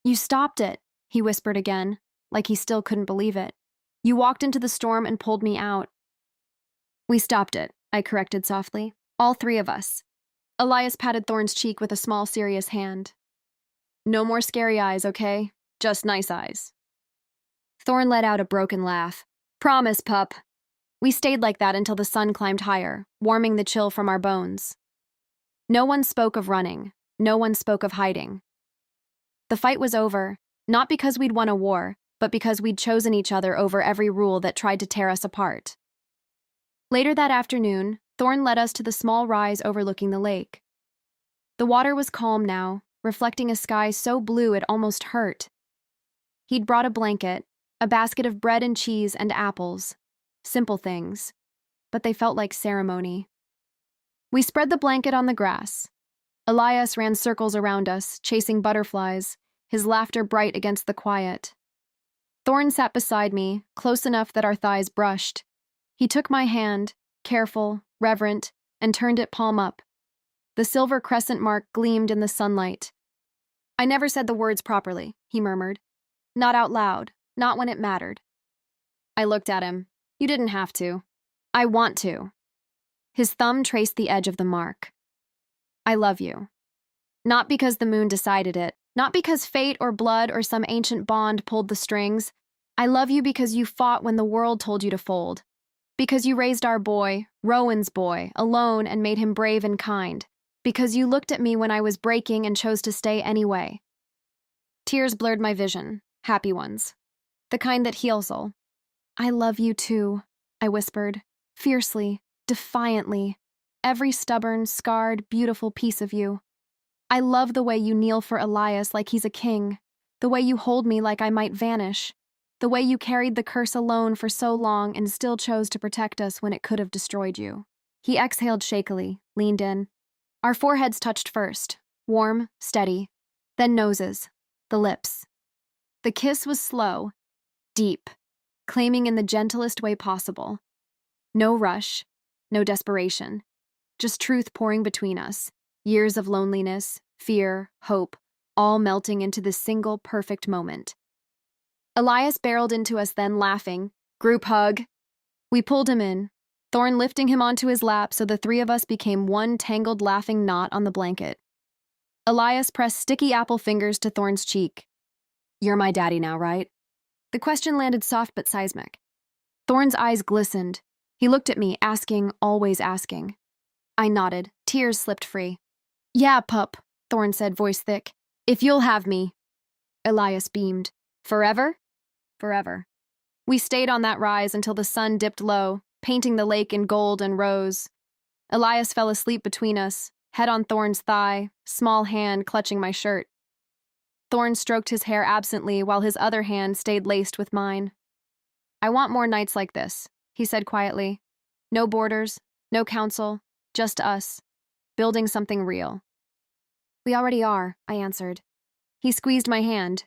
"You stopped it," he whispered again, like he still couldn't believe it. "You walked into the storm and pulled me out." "We stopped it," I corrected softly. "All three of us." Elias patted Thorn's cheek with a small, serious hand. "No more scary eyes, okay? Just nice eyes." Thorn let out a broken laugh. "Promise, pup." We stayed like that until the sun climbed higher, warming the chill from our bones. No one spoke of running. No one spoke of hiding. The fight was over, not because we'd won a war, but because we'd chosen each other over every rule that tried to tear us apart. Later that afternoon, Thorn led us to the small rise overlooking the lake. The water was calm now, reflecting a sky so blue it almost hurt. He'd brought a blanket, a basket of bread and cheese and apples. Simple things, but they felt like ceremony. We spread the blanket on the grass. Elias ran circles around us, chasing butterflies, his laughter bright against the quiet. Thorn sat beside me, close enough that our thighs brushed. He took my hand, careful, reverent, and turned it palm up. The silver crescent mark gleamed in the sunlight. "I never said the words properly," he murmured. "Not out loud, not when it mattered." I looked at him. "You didn't have to. I want to." His thumb traced the edge of the mark. "I love you. Not because the moon decided it, not because fate or blood or some ancient bond pulled the strings. I love you because you fought when the world told you to fold. Because you raised our boy, Rowan's boy, alone and made him brave and kind. Because you looked at me when I was breaking and chose to stay anyway." Tears blurred my vision, happy ones. The kind that heals all. "I love you too," I whispered, fiercely, defiantly. "Every stubborn, scarred, beautiful piece of you. I love the way you kneel for Elias like he's a king, the way you hold me like I might vanish, the way you carried the curse alone for so long and still chose to protect us when it could have destroyed you." He exhaled shakily, leaned in. Our foreheads touched first, warm, steady, then noses, the lips. The kiss was slow, deep, claiming in the gentlest way possible. No rush, no desperation, just truth pouring between us, years of loneliness, fear, hope, all melting into this single perfect moment. Elias barreled into us then, laughing. "Group hug." We pulled him in, Thorn lifting him onto his lap so the three of us became one tangled laughing knot on the blanket. Elias pressed sticky apple fingers to Thorn's cheek. "You're my daddy now, right?" The question landed soft but seismic. Thorn's eyes glistened. He looked at me, asking, always asking. I nodded. Tears slipped free. "Yeah, pup," Thorn said, voice thick. "If you'll have me." Elias beamed. "Forever?" "Forever." We stayed on that rise until the sun dipped low, painting the lake in gold and rose. Elias fell asleep between us, head on Thorn's thigh, small hand clutching my shirt. Thorn stroked his hair absently while his other hand stayed laced with mine. "I want more nights like this," he said quietly. "No borders, no council, just us, building something real." "We already are," I answered. He squeezed my hand.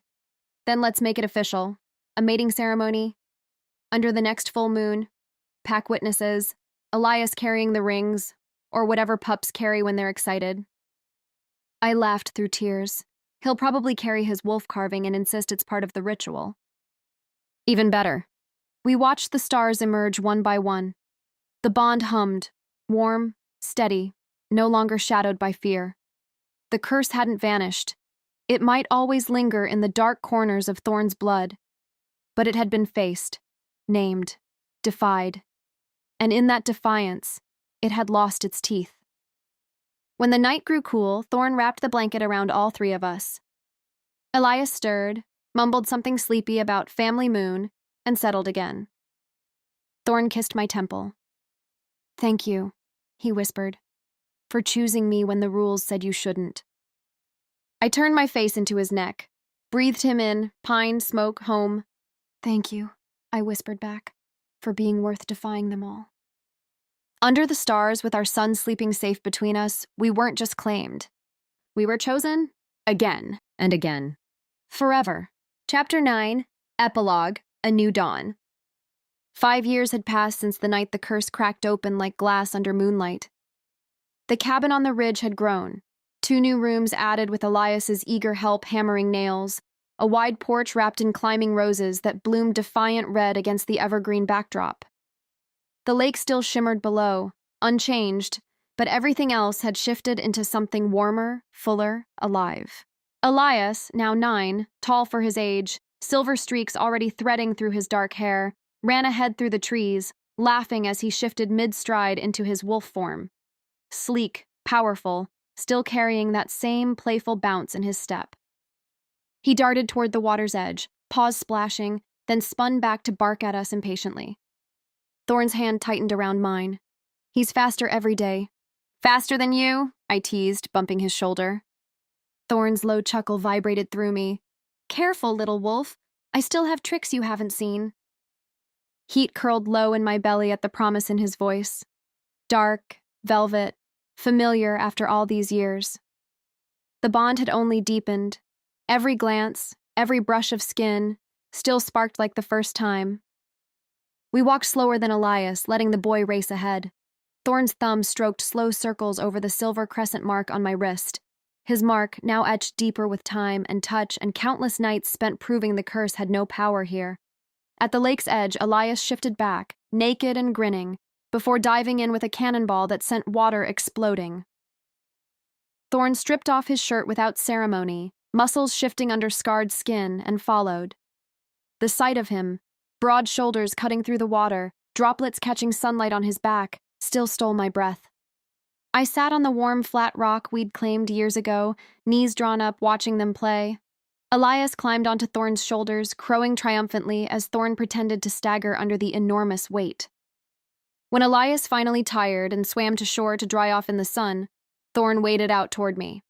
"Then let's make it official. A mating ceremony. Under the next full moon. Pack witnesses. Elias carrying the rings, or whatever pups carry when they're excited." I laughed through tears. He'll probably carry his wolf carving and insist it's part of the ritual. Even better. We watched the stars emerge one by one. The bond hummed, warm, steady, no longer shadowed by fear. The curse hadn't vanished. It might always linger in the dark corners of Thorn's blood, but it had been faced, named, defied. And in that defiance, it had lost its teeth. When the night grew cool, Thorn wrapped the blanket around all three of us. Elias stirred, mumbled something sleepy about family moon, and settled again. Thorn kissed my temple. "Thank you," he whispered, for choosing me when the rules said you shouldn't. I turned my face into his neck, breathed him in, pine, smoke, home. Thank you, I whispered back, for being worth defying them all. Under the stars, with our sun sleeping safe between us, we weren't just claimed. We were chosen again and again. Forever. Chapter 9, Epilogue, A New Dawn. 5 years had passed since the night the curse cracked open like glass under moonlight. The cabin on the ridge had grown. 2 new rooms added with Elias's eager help hammering nails, a wide porch wrapped in climbing roses that bloomed defiant red against the evergreen backdrop. The lake still shimmered below, unchanged, but everything else had shifted into something warmer, fuller, alive. Elias, now 9, tall for his age, silver streaks already threading through his dark hair, ran ahead through the trees, laughing as he shifted mid-stride into his wolf form. Sleek, powerful, still carrying that same playful bounce in his step. He darted toward the water's edge, paws splashing, then spun back to bark at us impatiently. Thorn's hand tightened around mine. He's faster every day. Faster than you? I teased, bumping his shoulder. Thorn's low chuckle vibrated through me. Careful, little wolf. I still have tricks you haven't seen. Heat curled low in my belly at the promise in his voice. Dark, velvet, familiar after all these years. The bond had only deepened. Every glance, every brush of skin, still sparked like the first time. We walked slower than Elias, letting the boy race ahead. Thorn's thumb stroked slow circles over the silver crescent mark on my wrist. His mark, now etched deeper with time and touch and countless nights spent proving the curse had no power here. At the lake's edge, Elias shifted back, naked and grinning, before diving in with a cannonball that sent water exploding. Thorn stripped off his shirt without ceremony, muscles shifting under scarred skin, and followed. The sight of him, broad shoulders cutting through the water, droplets catching sunlight on his back, still stole my breath. I sat on the warm, flat rock we'd claimed years ago, knees drawn up watching them play. Elias climbed onto Thorn's shoulders, crowing triumphantly as Thorn pretended to stagger under the enormous weight. When Elias finally tired and swam to shore to dry off in the sun, Thorn waded out toward me.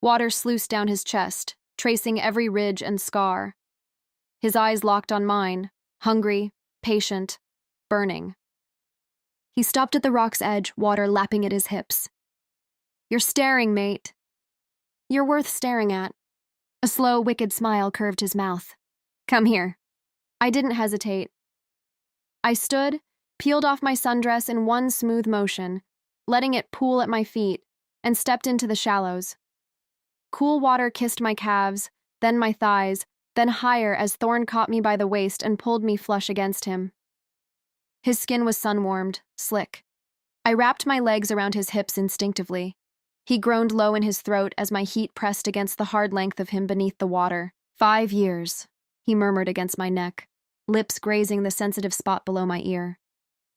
Water sluiced down his chest, tracing every ridge and scar. His eyes locked on mine, hungry, patient, burning. He stopped at the rock's edge, water lapping at his hips. You're staring, mate. You're worth staring at. A slow, wicked smile curved his mouth. Come here. I didn't hesitate. I stood, peeled off my sundress in one smooth motion, letting it pool at my feet, and stepped into the shallows. Cool water kissed my calves, then my thighs, then higher as Thorn caught me by the waist and pulled me flush against him. His skin was sun-warmed, slick. I wrapped my legs around his hips instinctively. He groaned low in his throat as my heat pressed against the hard length of him beneath the water. 5 years, he murmured against my neck, lips grazing the sensitive spot below my ear.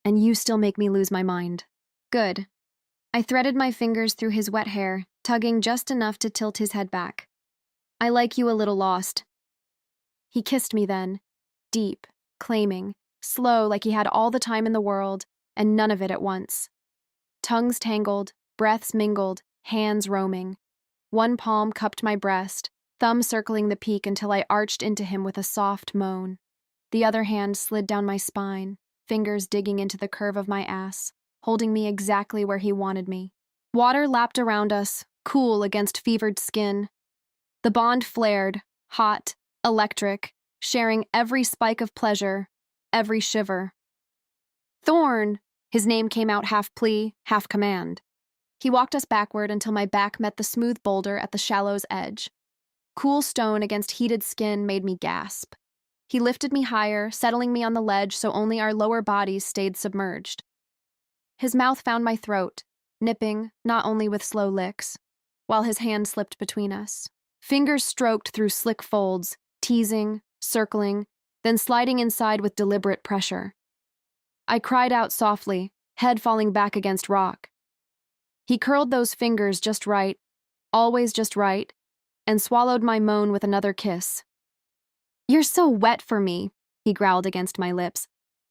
And you still make me lose my mind. Good. I threaded my fingers through his wet hair, tugging just enough to tilt his head back. I like you a little lost. He kissed me then, deep, claiming, slow like he had all the time in the world, and none of it at once. Tongues tangled, breaths mingled, hands roaming. One palm cupped my breast, thumb circling the peak until I arched into him with a soft moan. The other hand slid down my spine, fingers digging into the curve of my ass, holding me exactly where he wanted me. Water lapped around us, cool against fevered skin. The bond flared, hot, electric, sharing every spike of pleasure, every shiver. Thorn! His name came out half plea, half command. He walked us backward until my back met the smooth boulder at the shallow's edge. Cool stone against heated skin made me gasp. He lifted me higher, settling me on the ledge so only our lower bodies stayed submerged. His mouth found my throat, nipping, not only with slow licks, while his hand slipped between us. Fingers stroked through slick folds, teasing, circling, then sliding inside with deliberate pressure. I cried out softly, head falling back against rock. He curled those fingers just right, always just right, and swallowed my moan with another kiss. You're so wet for me, he growled against my lips.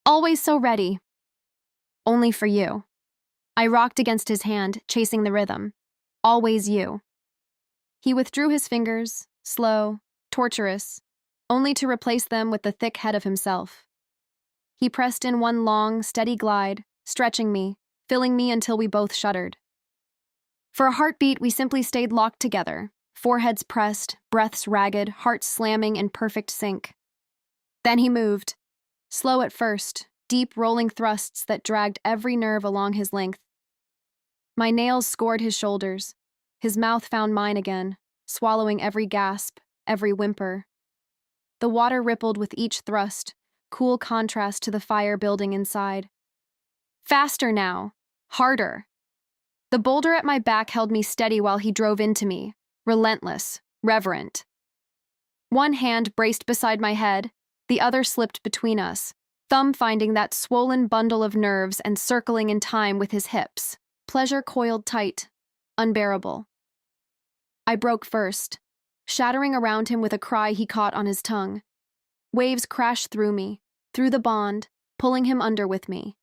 Always so ready. Only for you. I rocked against his hand, chasing the rhythm. Always you. He withdrew his fingers, slow, torturous, only to replace them with the thick head of himself. He pressed in one long, steady glide, stretching me, filling me until we both shuddered. For a heartbeat, we simply stayed locked together, foreheads pressed, breaths ragged, hearts slamming in perfect sync. Then he moved, slow at first, deep rolling thrusts that dragged every nerve along his length. My nails scored his shoulders. His mouth found mine again, swallowing every gasp, every whimper. The water rippled with each thrust, cool contrast to the fire building inside. Faster now, harder. The boulder at my back held me steady while he drove into me, relentless, reverent. One hand braced beside my head, the other slipped between us, thumb finding that swollen bundle of nerves and circling in time with his hips. Pleasure coiled tight, unbearable. I broke first, shattering around him with a cry he caught on his tongue. Waves crashed through me, through the bond, pulling him under with me.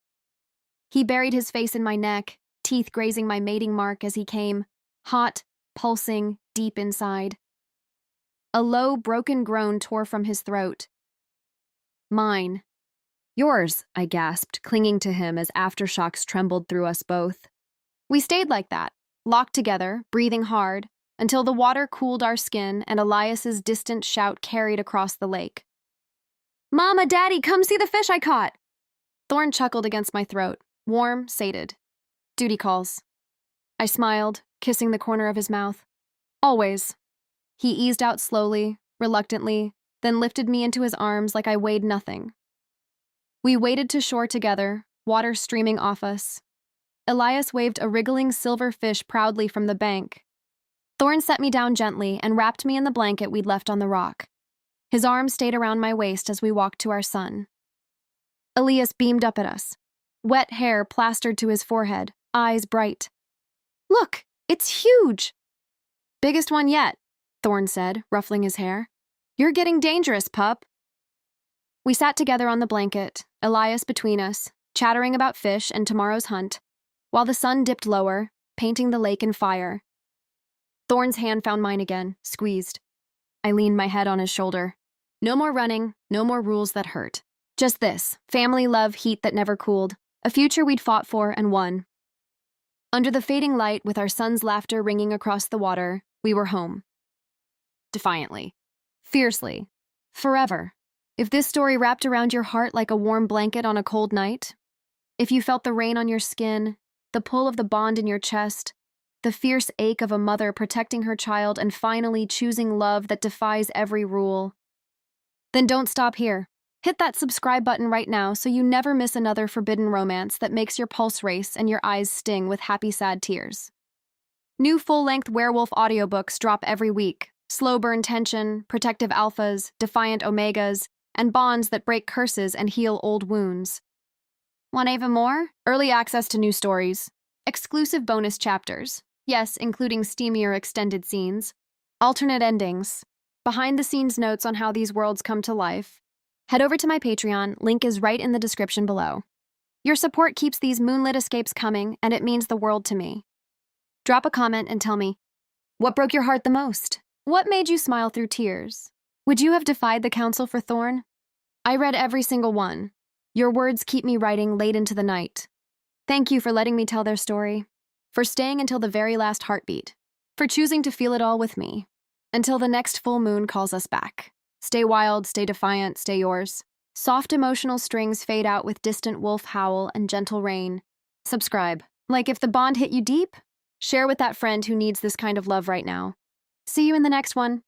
He buried his face in my neck, teeth grazing my mating mark as he came, hot, pulsing, deep inside. A low, broken groan tore from his throat. Mine. Yours, I gasped, clinging to him as aftershocks trembled through us both. We stayed like that, locked together, breathing hard, until the water cooled our skin and Elias's distant shout carried across the lake. "Mama, Daddy, come see the fish I caught!" Thorn chuckled against my throat, warm, sated. Duty calls. I smiled, kissing the corner of his mouth. Always. He eased out slowly, reluctantly, then lifted me into his arms like I weighed nothing. We waded to shore together, water streaming off us. Elias waved a wriggling silver fish proudly from the bank. Thorn set me down gently and wrapped me in the blanket we'd left on the rock. His arms stayed around my waist as we walked to our son. Elias beamed up at us, wet hair plastered to his forehead, eyes bright. "Look, it's huge!" "Biggest one yet," Thorn said, ruffling his hair. "You're getting dangerous, pup." We sat together on the blanket, Elias between us, chattering about fish and tomorrow's hunt, while the sun dipped lower, painting the lake in fire. Thorn's hand found mine again, squeezed. I leaned my head on his shoulder. No more running, no more rules that hurt. Just this, family love, heat that never cooled, a future we'd fought for and won. Under the fading light, with our son's laughter ringing across the water, we were home. Defiantly. Fiercely. Forever. If this story wrapped around your heart like a warm blanket on a cold night, if you felt the rain on your skin, the pull of the bond in your chest, the fierce ache of a mother protecting her child and finally choosing love that defies every rule, then don't stop here. Hit that subscribe button right now so you never miss another forbidden romance that makes your pulse race and your eyes sting with happy, sad tears. New full-length werewolf audiobooks drop every week. Slow burn tension, protective alphas, defiant omegas, and bonds that break curses and heal old wounds. Want even more? Early access to new stories, exclusive bonus chapters, yes, including steamier extended scenes, alternate endings, behind-the-scenes notes on how these worlds come to life. Head over to my Patreon, link is right in the description below. Your support keeps these moonlit escapes coming, and it means the world to me. Drop a comment and tell me, what broke your heart the most? What made you smile through tears? Would you have defied the counsel for Thorn? I read every single one. Your words keep me writing late into the night. Thank you for letting me tell their story, for staying until the very last heartbeat, for choosing to feel it all with me. Until the next full moon calls us back. Stay wild, stay defiant, stay yours. Soft emotional strings fade out with distant wolf howl and gentle rain. Subscribe. Like if the bond hit you deep, share with that friend who needs this kind of love right now. See you in the next one.